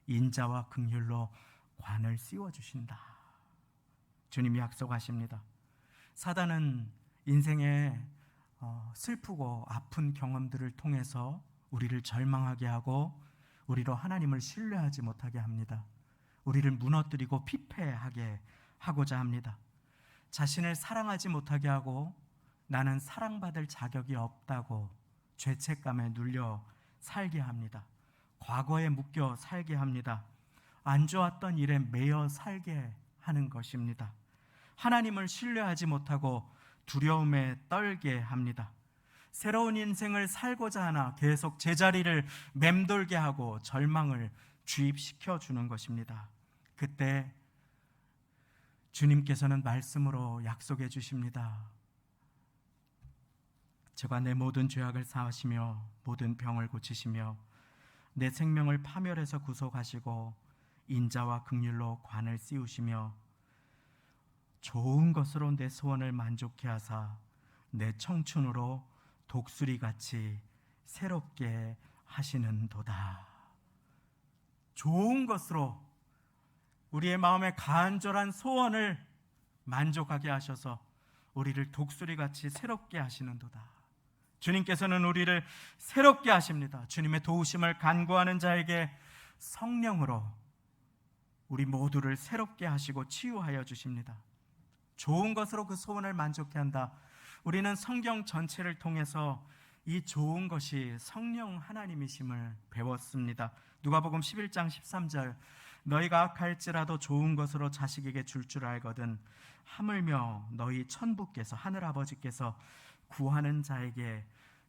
인자와 긍휼로 관을 씌워주신다. 주님이 약속하십니다. 사단은 인생의 슬프고 아픈 경험들을 통해서 우리를 절망하게 하고 우리로 하나님을 신뢰하지 못하게 합니다. 우리를 무너뜨리고 피폐하게 하고자 합니다. 자신을 사랑하지 못하게 하고 나는 사랑받을 자격이 없다고 죄책감에 눌려 살게 합니다. 과거에 묶여 살게 합니다. 안 좋았던 일에 매여 살게 하는 것입니다. 하나님을 신뢰하지 못하고 두려움에 떨게 합니다. 새로운 인생을 살고자 하나 계속 제자리를 맴돌게 하고 절망을 주입시켜 주는 것입니다. 그때 주님께서는 말씀으로 약속해 주십니다. 저가 내 모든 죄악을 사하시며 모든 병을 고치시며 내 생명을 파멸해서 구속하시고 인자와 긍휼로 관을 씌우시며 좋은 것으로 내 소원을 만족케 하사 내 청춘으로 독수리같이 새롭게 하시는도다. 좋은 것으로 우리의 마음의 간절한 소원을 만족하게 하셔서 우리를 독수리같이 새롭게 하시는도다. 주님께서는 우리를 새롭게 하십니다. 주님의 도우심을 간구하는 자에게 성령으로 우리 모두를 새롭게 하시고 치유하여 주십니다. 좋은 것으로 그 소원을 만족케 한다. 우리는 성경 전체를 통해서 이 좋은 것이 성령 하나님이심을 배웠습니다. 누가복음 11장 13절, 너희가 악할지라도 좋은 것으로 자식에게 줄 줄 알거든 하물며 너희 천부께서 하늘 아버지께서 구하는 자에게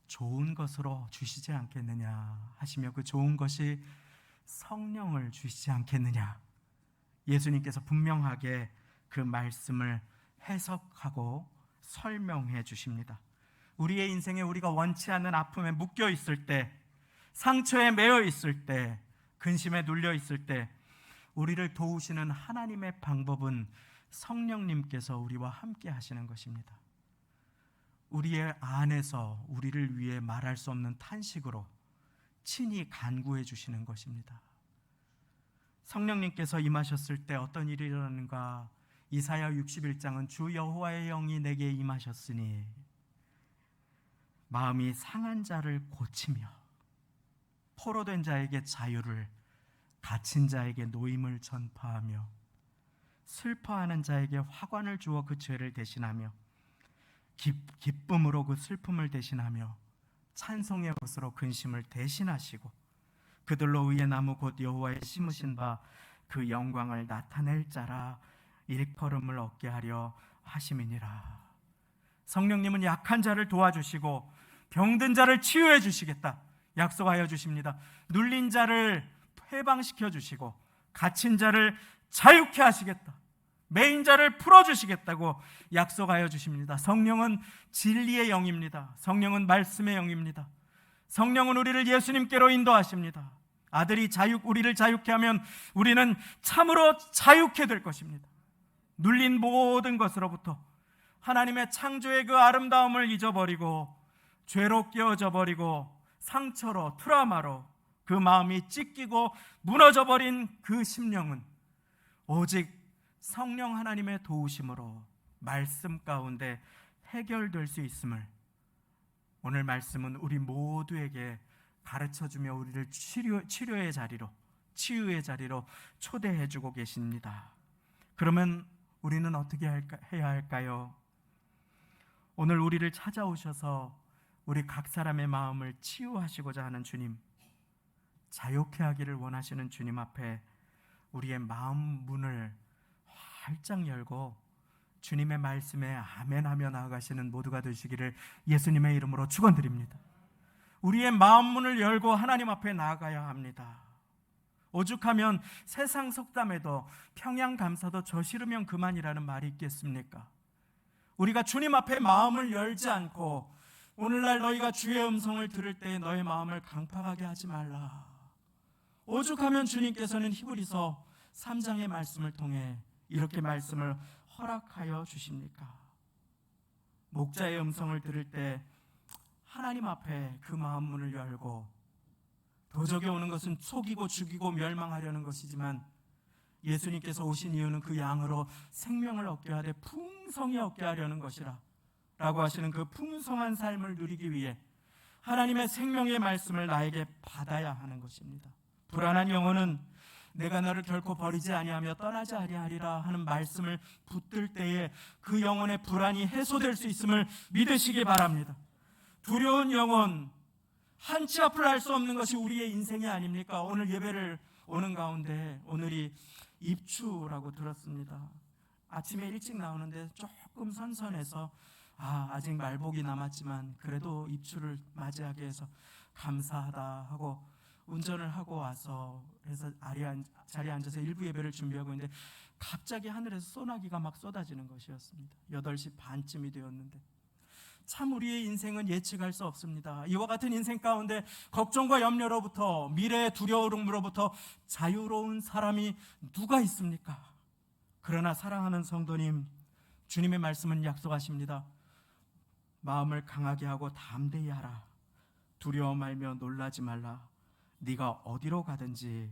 좋은 것으로 주시지 않겠느냐 하시며, 그 좋은 것이 성령을 주시지 않겠느냐. 예수님께서 분명하게 그 말씀을 해석하고 설명해 주십니다. 우리의 인생에 우리가 원치 않는 아픔에 묶여 있을 때, 상처에 매여 있을 때, 근심에 눌려 있을 때 우리를 도우시는 하나님의 방법은 성령님께서 우리와 함께 하시는 것입니다. 우리의 안에서 우리를 위해 말할 수 없는 탄식으로 친히 간구해 주시는 것입니다. 성령님께서 임하셨을 때 어떤 일이 일어나는가? 이사야 61장은 주 여호와의 영이 내게 임하셨으니 마음이 상한 자를 고치며 포로된 자에게 자유를, 갇힌 자에게 노임을 전파하며 슬퍼하는 자에게 화관을 주어 그 죄를 대신하며 기쁨으로 그 슬픔을 대신하며 찬송의 옷으로 근심을 대신하시고 그들로 의의 나무 곧 여호와의 심으신 바 그 영광을 나타낼 자라 일컬음을 얻게 하려 하심이니라. 성령님은 약한 자를 도와주시고 병든 자를 치유해 주시겠다 약속하여 주십니다. 눌린 자를 해방시켜 주시고 갇힌 자를 자유케 하시겠다, 매인 자를 풀어주시겠다고 약속하여 주십니다. 성령은 진리의 영입니다. 성령은 말씀의 영입니다. 성령은 우리를 예수님께로 인도하십니다. 아들이 우리를 자유케 하면 우리는 참으로 자유케 될 것입니다. 눌린 모든 것으로부터 하나님의 창조의 그 아름다움을 잊어버리고 죄로 깨어져 버리고 상처로, 트라우마로 그 마음이 찢기고 무너져버린 그 심령은 오직 성령 하나님의 도우심으로 말씀 가운데 해결될 수 있음을 오늘 말씀은 우리 모두에게 가르쳐주며 우리를 치료의 자리로, 치유의 자리로 초대해주고 계십니다. 그러면 우리는 어떻게 해야 할까요? 오늘 우리를 찾아오셔서 우리 각 사람의 마음을 치유하시고자 하는 주님, 자유케 하기를 원하시는 주님 앞에 우리의 마음 문을 활짝 열고 주님의 말씀에 아멘하며 나아가시는 모두가 되시기를 예수님의 이름으로 축원드립니다. 우리의 마음 문을 열고 하나님 앞에 나아가야 합니다. 오죽하면 세상 속담에도 평양 감사도 저 싫으면 그만이라는 말이 있겠습니까? 우리가 주님 앞에 마음을 열지 않고 오늘날 너희가 주의 음성을 들을 때 너의 마음을 강팍하게 하지 말라. 오죽하면 주님께서는 히브리서 3장의 말씀을 통해 이렇게 말씀을 허락하여 주십니까? 목자의 음성을 들을 때 하나님 앞에 그 마음 문을 열고 도적에 오는 것은 속이고 죽이고 멸망하려는 것이지만 예수님께서 오신 이유는 그 양으로 생명을 얻게 하되 풍성히 얻게 하려는 것이라 라고 하시는 그 풍성한 삶을 누리기 위해 하나님의 생명의 말씀을 나에게 받아야 하는 것입니다. 불안한 영혼은 내가 너를 결코 버리지 아니하며 떠나지 아니하리라 하는 말씀을 붙들 때에 그 영혼의 불안이 해소될 수 있음을 믿으시기 바랍니다. 두려운 영혼, 한치 앞을 알 수 없는 것이 우리의 인생이 아닙니까? 오늘 예배를 오는 가운데 오늘이 입추라고 들었습니다. 아침에 일찍 나오는데 조금 선선해서 아직 말복이 남았지만 그래도 입추를 맞이하게 해서 감사하다 하고 운전을 하고 와서 그래서 자리에 앉아서 일부 예배를 준비하고 있는데 갑자기 하늘에서 소나기가 막 쏟아지는 것이었습니다. 8시 반쯤이 되었는데 참 우리의 인생은 예측할 수 없습니다. 이와 같은 인생 가운데 걱정과 염려로부터, 미래의 두려움으로부터 자유로운 사람이 누가 있습니까? 그러나 사랑하는 성도님, 주님의 말씀은 약속하십니다. 마음을 강하게 하고 담대히 하라. 두려워 말며 놀라지 말라. 네가 어디로 가든지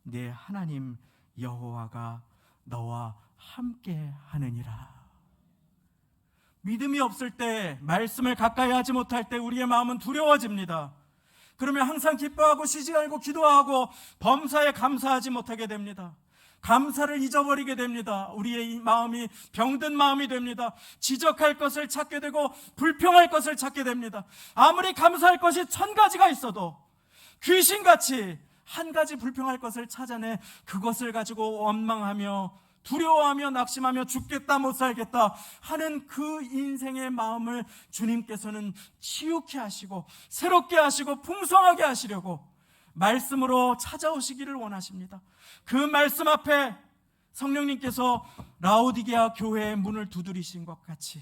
네 하나님 여호와가 너와 함께 하느니라. 믿음이 없을 때, 말씀을 가까이 하지 못할 때 우리의 마음은 두려워집니다. 그러면 항상 기뻐하고 쉬지 말고 기도하고 범사에 감사하지 못하게 됩니다. 감사를 잊어버리게 됩니다. 우리의 이 마음이 병든 마음이 됩니다. 지적할 것을 찾게 되고 불평할 것을 찾게 됩니다. 아무리 감사할 것이 1000가지가 있어도 귀신같이 한 가지 불평할 것을 찾아내 그것을 가지고 원망하며 두려워하며 낙심하며 죽겠다 못 살겠다 하는 그 인생의 마음을 주님께서는 치유케 하시고 새롭게 하시고 풍성하게 하시려고 말씀으로 찾아오시기를 원하십니다. 그 말씀 앞에 성령님께서 라오디게아 교회의 문을 두드리신 것 같이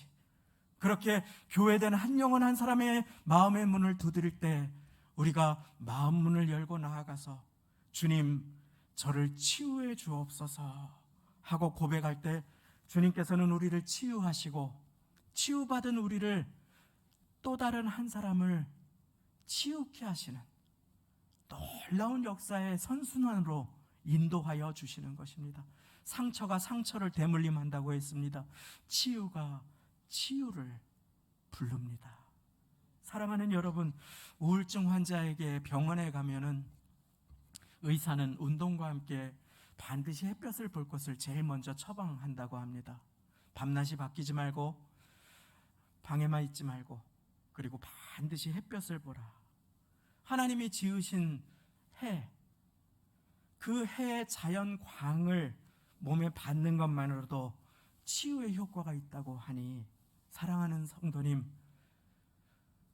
그렇게 교회된 한 영혼 한 사람의 마음의 문을 두드릴 때 우리가 마음 문을 열고 나아가서 주님 저를 치유해 주옵소서 하고 고백할 때 주님께서는 우리를 치유하시고 치유받은 우리를 또 다른 한 사람을 치유케 하시는 놀라운 역사의 선순환으로 인도하여 주시는 것입니다. 상처가 상처를 대물림한다고 했습니다. 치유가 치유를 부릅니다. 사랑하는 여러분, 우울증 환자에게 병원에 가면은 의사는 운동과 함께 반드시 햇볕을 볼 것을 제일 먼저 처방한다고 합니다. 밤낮이 바뀌지 말고 방에만 있지 말고 그리고 반드시 햇볕을 보라. 하나님이 지으신 해, 그 해의 자연 광을 몸에 받는 것만으로도 치유의 효과가 있다고 하니 사랑하는 성도님,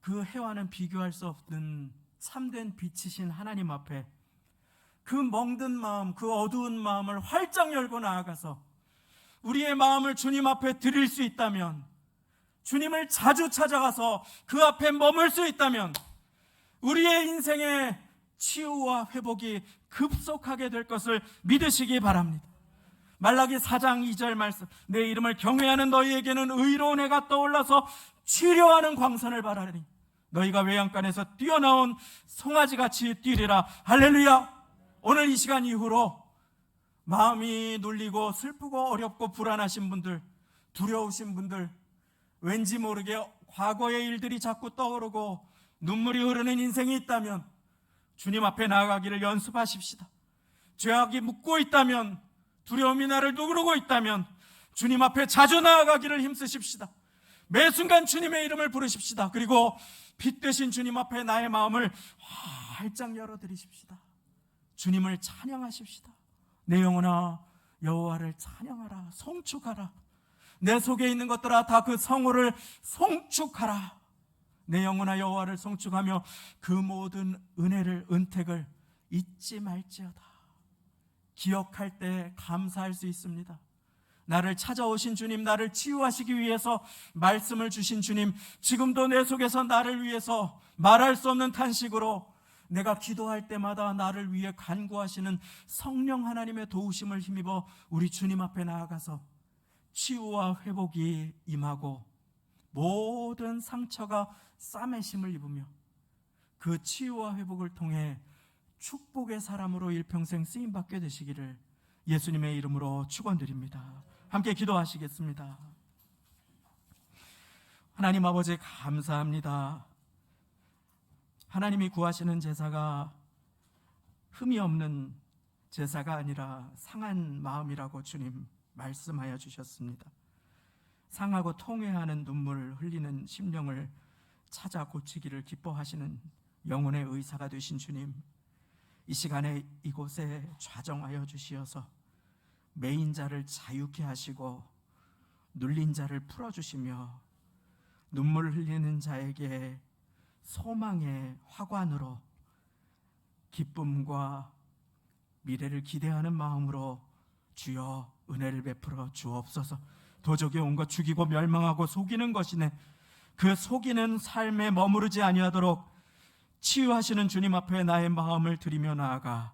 그 해와는 비교할 수 없는 참된 빛이신 하나님 앞에 그 멍든 마음, 그 어두운 마음을 활짝 열고 나아가서 우리의 마음을 주님 앞에 드릴 수 있다면, 주님을 자주 찾아가서 그 앞에 머물 수 있다면 우리의 인생의 치유와 회복이 급속하게 될 것을 믿으시기 바랍니다. 말라기 4장 2절 말씀, 내 이름을 경외하는 너희에게는 의로운 해가 떠올라서 치료하는 광선을 바라니 너희가 외양간에서 뛰어나온 송아지같이 뛰리라. 할렐루야. 오늘 이 시간 이후로 마음이 눌리고 슬프고 어렵고 불안하신 분들, 두려우신 분들, 왠지 모르게 과거의 일들이 자꾸 떠오르고 눈물이 흐르는 인생이 있다면 주님 앞에 나아가기를 연습하십시다. 죄악이 묻고 있다면, 두려움이 나를 누르고 있다면 주님 앞에 자주 나아가기를 힘쓰십시다. 매 순간 주님의 이름을 부르십시다. 그리고 빛 되신 주님 앞에 나의 마음을 활짝 열어드리십시다. 주님을 찬양하십시다. 내 영혼아 여호와를 찬양하라. 송축하라. 내 속에 있는 것들아 다 그 성호를 송축하라. 내 영혼아 여호와를 송축하며 그 모든 은혜를, 은택을 잊지 말지어다. 기억할 때 감사할 수 있습니다. 나를 찾아오신 주님, 나를 치유하시기 위해서 말씀을 주신 주님, 지금도 내 속에서 나를 위해서 말할 수 없는 탄식으로 내가 기도할 때마다 나를 위해 간구하시는 성령 하나님의 도우심을 힘입어 우리 주님 앞에 나아가서 치유와 회복이 임하고 모든 상처가 싸매심을 입으며 그 치유와 회복을 통해 축복의 사람으로 일평생 쓰임받게 되시기를 예수님의 이름으로 축원드립니다. 함께 기도하시겠습니다. 하나님 아버지 감사합니다. 하나님이 구하시는 제사가 흠이 없는 제사가 아니라 상한 마음이라고 주님 말씀하여 주셨습니다. 상하고 통회하는 눈물을 흘리는 심령을 찾아 고치기를 기뻐하시는 영혼의 의사가 되신 주님, 이 시간에 이곳에 좌정하여 주시어서 매인 자를 자유케 하시고 눌린 자를 풀어주시며 눈물 흘리는 자에게 소망의 화관으로 기쁨과 미래를 기대하는 마음으로 주여 은혜를 베풀어 주옵소서. 도적이 온 것 죽이고 멸망하고 속이는 것이네. 그 속이는 삶에 머무르지 아니하도록 치유하시는 주님 앞에 나의 마음을 드리며 나아가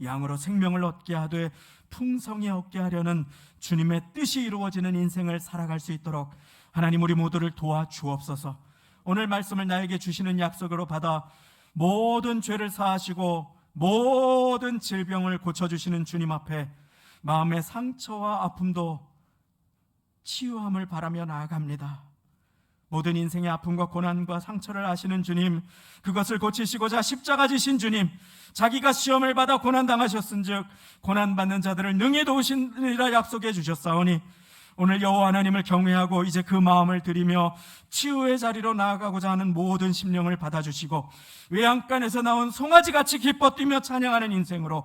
양으로 생명을 얻게 하되 풍성히 얻게 하려는 주님의 뜻이 이루어지는 인생을 살아갈 수 있도록 하나님 우리 모두를 도와주옵소서. 오늘 말씀을 나에게 주시는 약속으로 받아 모든 죄를 사하시고 모든 질병을 고쳐주시는 주님 앞에 마음의 상처와 아픔도 치유함을 바라며 나아갑니다. 모든 인생의 아픔과 고난과 상처를 아시는 주님, 그것을 고치시고자 십자가 지신 주님, 자기가 시험을 받아 고난당하셨은즉 고난받는 자들을 능히 도우시리라 약속해 주셨사오니 오늘 여호와 하나님을 경외하고 이제 그 마음을 드리며 치유의 자리로 나아가고자 하는 모든 심령을 받아주시고 외양간에서 나온 송아지같이 기뻐 뛰며 찬양하는 인생으로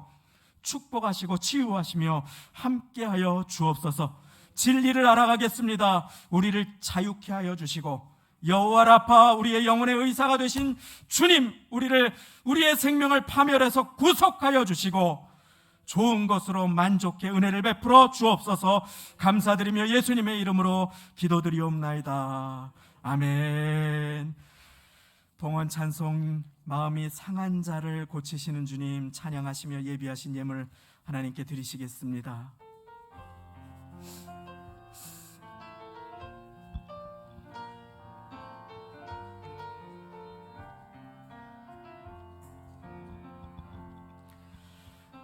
축복하시고 치유하시며 함께하여 주옵소서. 진리를 알아가겠습니다. 우리를 자유케 하여 주시고 여호와 라파, 우리의 영혼의 의사가 되신 주님, 우리의 생명을 파멸해서 구속하여 주시고 좋은 것으로 만족해 은혜를 베풀어 주옵소서. 감사드리며 예수님의 이름으로 기도드리옵나이다. 아멘. 동원 찬송, 마음이 상한 자를 고치시는 주님 찬양하시며 예비하신 예물 하나님께 드리시겠습니다.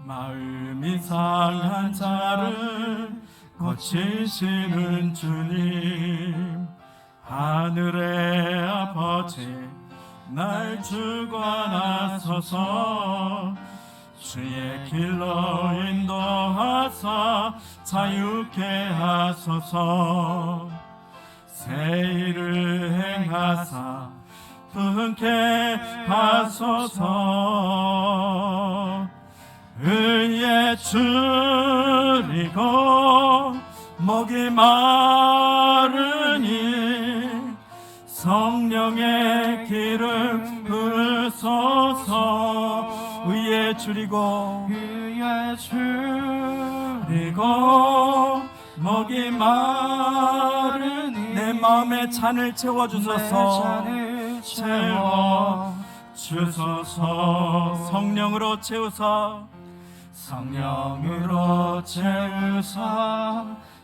마음이 상한 자를 고치시는 주님, 하늘의 아버지 날 주관하소서. 주의 길로 인도하사 자유케 하소서. 새 일을 행하사 분케 하소서. 의에 줄이고 목이 마르니 성령의 기름 부으소서. 의에 줄이고 목이 마르니 내 마음의 잔을 채워주소서. 채워주소서. 성령으로 채우사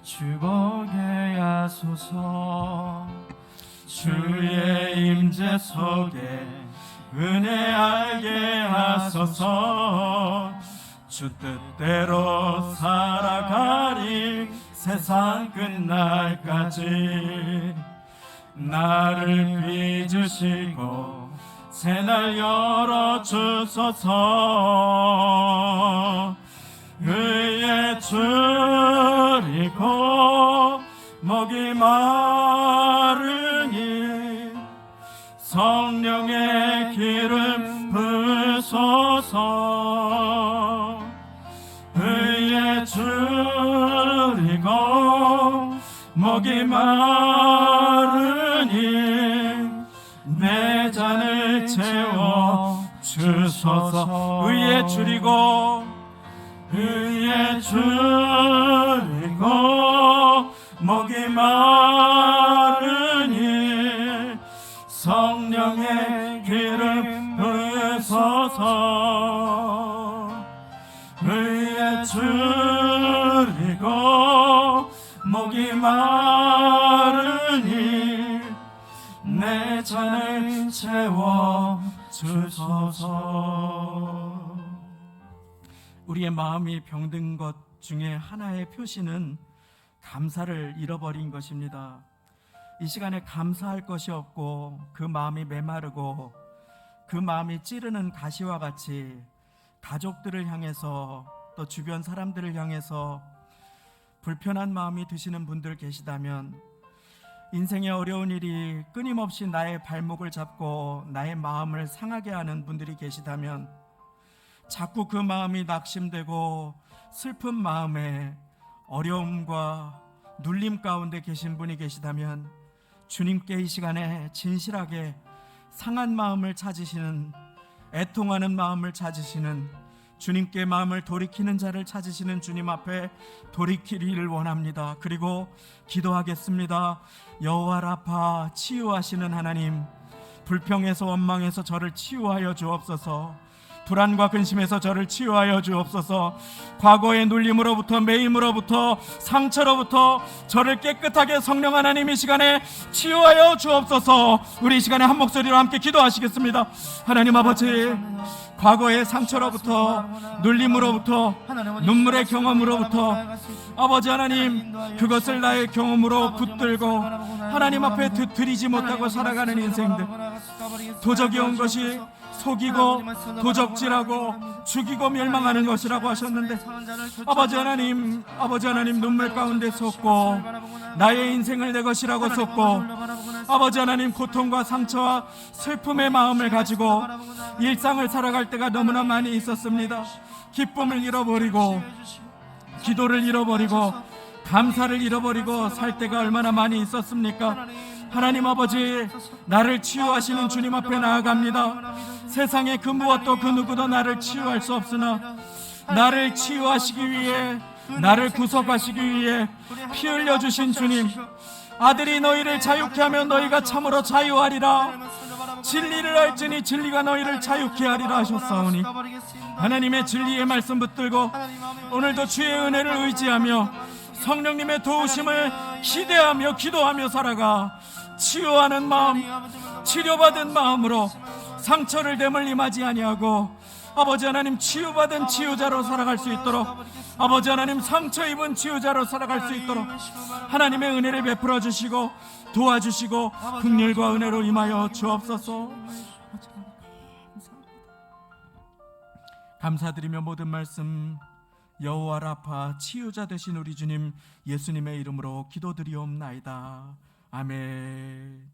주보게 하소서. 주의 임재 속에 은혜 알게 하소서. 주 뜻대로 살아가리 세상 끝날까지. 나를 빚으시고 새날 열어주소서. 의에 줄이고 목이 마르니 성령의 기름 부으소서. 의에 줄이고 목이 마르니 내 잔을 채워 주소서. 의에 줄이고 목이 마르니 성령의 기름 부으소서. 의에 줄이고 목이 마르니 내 잔을 채워 주소서. 우리의 마음이 병든 것 중에 하나의 표시는 감사를 잃어버린 것입니다. 이 시간에 감사할 것이 없고 그 마음이 메마르고 그 마음이 찌르는 가시와 같이 가족들을 향해서 또 주변 사람들을 향해서 불편한 마음이 드시는 분들 계시다면, 인생의 어려운 일이 끊임없이 나의 발목을 잡고 나의 마음을 상하게 하는 분들이 계시다면, 자꾸 그 마음이 낙심되고 슬픈 마음에 어려움과 눌림 가운데 계신 분이 계시다면, 주님께 이 시간에 진실하게 상한 마음을 찾으시는, 애통하는 마음을 찾으시는, 주님께 마음을 돌이키는 자를 찾으시는 주님 앞에 돌이키기를 원합니다. 그리고 기도하겠습니다. 여호와 라파, 치유하시는 하나님, 불평에서 원망에서 저를 치유하여 주옵소서. 불안과 근심에서 저를 치유하여 주옵소서. 과거의 눌림으로부터, 매임으로부터, 상처로부터 저를 깨끗하게 성령 하나님 이 시간에 치유하여 주옵소서. 우리 이 시간에 한 목소리로 함께 기도하시겠습니다. 하나님 아버지, 과거의 상처로부터, 눌림으로부터, 눈물의 경험으로부터 아버지 하나님, 그것을 나의 경험으로 붙들고 하나님 앞에 드리지 못하고 살아가는 인생들, 도적이 온 것이 속이고 도적질하고 죽이고 멸망하는 것이라고 하셨는데, 아버지 하나님 눈물 가운데 쏟고 나의 인생을 내 것이라고 쏟고, 아버지 하나님 고통과 상처와 슬픔의 마음을 가지고 일상을 살아갈 때가 너무나 많이 있었습니다. 기쁨을 잃어버리고, 기도를 잃어버리고, 감사를 잃어버리고 살 때가 얼마나 많이 있었습니까? 하나님 아버지, 나를 치유하시는 주님 앞에 나아갑니다. 세상의 그 무엇도 그 누구도 나를 치유할 수 없으나 나를 치유하시기 위해, 나를 구속하시기 위해 피 흘려주신 주님, 아들이 너희를 자유케 하면 너희가 참으로 자유하리라. 진리를 알지니 진리가 너희를 자유케 하리라 하셨사오니, 하나님의 진리의 말씀 붙들고 오늘도 주의 은혜를 의지하며 성령님의 도우심을 기대하며 기도하며 살아가 치유하는 마음, 치료받은 마음으로 상처를 되물림하지 아니하고 아버지 하나님, 치유받은 치유자로 살아갈 수 있도록, 아버지 하나님, 상처 입은 치유자로 살아갈 수 있도록 하나님의 은혜를 베풀어 주시고 도와주시고 긍휼과 은혜로 임하여 주옵소서. 감사드리며 모든 말씀 여호와 라파 치유자 되신 우리 주님 예수님의 이름으로 기도드리옵나이다. 아멘.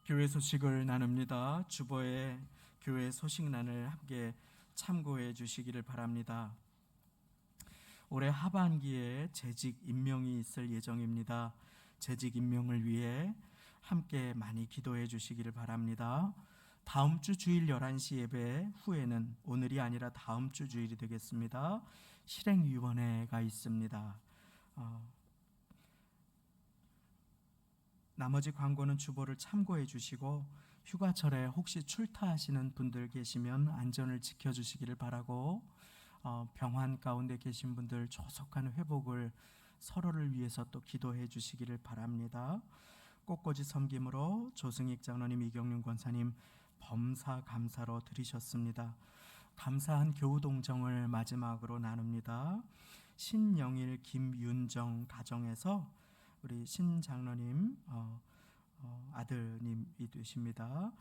교회 소식을 나눕니다. 주보의 교회 소식란을 함께 참고해 주시기를 바랍니다. 올해 하반기에 재직 임명이 있을 예정입니다. 재직 임명을 위해 함께 많이 기도해 주시기를 바랍니다. 다음 주 주일 11시 예배 후에는, 오늘이 아니라 다음 주 주일이 되겠습니다, 실행위원회가 있습니다. 나머지 광고는 주보를 참고해 주시고, 휴가철에 혹시 출타하시는 분들 계시면 안전을 지켜주시기를 바라고, 병환 가운데 계신 분들 조속한 회복을 서로를 위해서 또 기도해 주시기를 바랍니다. 꽃꽂이 섬김으로 조승익 장로님, 이경륜 권사님 범사 감사로 드리셨습니다. 감사한 교우동정을 마지막으로 나눕니다. 신영일 김윤정 가정에서 우리 신 장로님 아드님이 되십니다.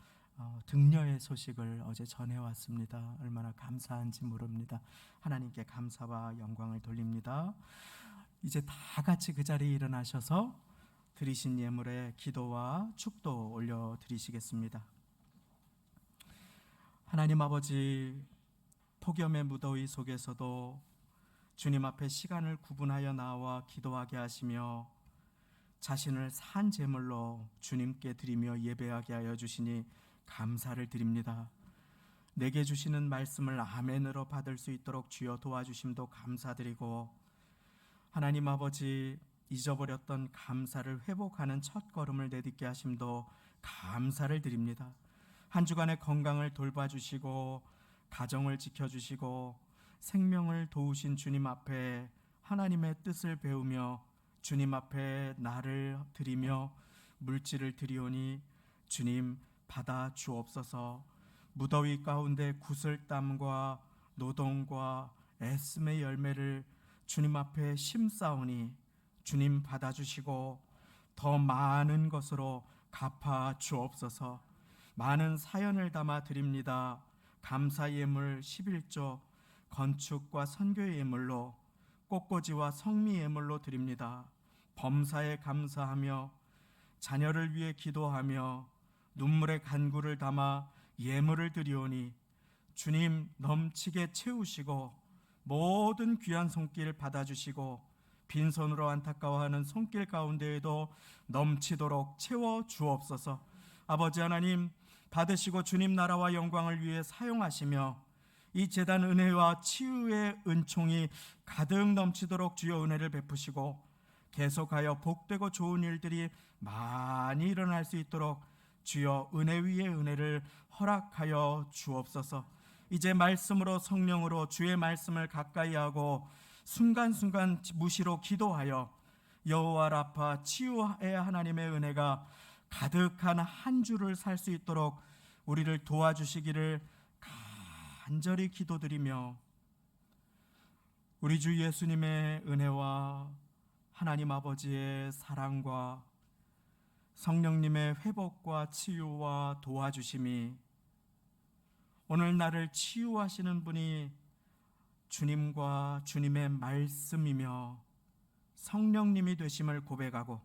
등려의 소식을 어제 전해왔습니다. 얼마나 감사한지 모릅니다. 하나님께 감사와 영광을 돌립니다. 이제 다 같이 그 자리에 일어나셔서 드리신 예물에 기도와 축도 올려드리시겠습니다. 하나님 아버지, 폭염의 무더위 속에서도 주님 앞에 시간을 구분하여 나와 기도하게 하시며 자신을 산 제물로 주님께 드리며 예배하게 하여 주시니 감사를 드립니다. 내게 주시는 말씀을 아멘으로 받을 수 있도록 주여 도와주심도 감사드리고, 하나님 아버지, 잊어버렸던 감사를 회복하는 첫 걸음을 내딛게 하심도 감사를 드립니다. 한 주간의 건강을 돌봐주시고 가정을 지켜주시고 생명을 도우신 주님 앞에 하나님의 뜻을 배우며 주님 앞에 나를 드리며 물질을 드리오니 주님 받아 주옵소서. 무더위 가운데 구슬땀과 노동과 애씀의 열매를 주님 앞에 심사오니 주님 받아주시고 더 많은 것으로 갚아 주옵소서. 많은 사연을 담아 드립니다. 감사 예물 11조, 건축과 선교 예물로, 꽃꽂이와 성미 예물로 드립니다. 범사에 감사하며 자녀를 위해 기도하며 눈물의 간구를 담아 예물을 드리오니 주님 넘치게 채우시고 모든 귀한 손길 받아주시고 빈손으로 안타까워하는 손길 가운데에도 넘치도록 채워 주옵소서. 아버지 하나님, 받으시고 주님 나라와 영광을 위해 사용하시며 이 제단 은혜와 치유의 은총이 가득 넘치도록 주여 은혜를 베푸시고 계속하여 복되고 좋은 일들이 많이 일어날 수 있도록 주여 은혜 위에 은혜를 허락하여 주옵소서. 이제 말씀으로 성령으로 주의 말씀을 가까이 하고 순간순간 무시로 기도하여 여호와 라파 치유의 하나님의 은혜가 가득한 한 주를 살 수 있도록 우리를 도와주시기를 간절히 기도드리며 우리 주 예수님의 은혜와 하나님 아버지의 사랑과 성령님의 회복과 치유와 도와주심이 오늘 나를 치유하시는 분이 주님과 주님의 말씀이며 성령님이 되심을 고백하고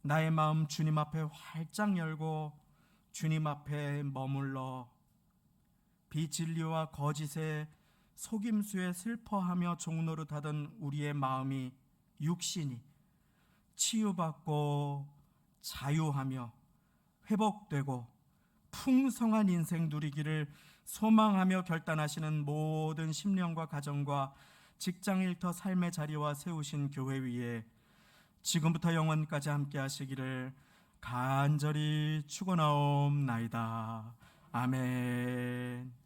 나의 마음 주님 앞에 활짝 열고 주님 앞에 머물러 비진리와 거짓의 속임수에 슬퍼하며 종노릇하던 우리의 마음이 육신이 치유받고 자유하며 회복되고 풍성한 인생 누리기를 소망하며 결단하시는 모든 심령과 가정과 직장 일터 삶의 자리와 세우신 교회 위에 지금부터 영원까지 함께 하시기를 간절히 축원하옵나이다. 아멘.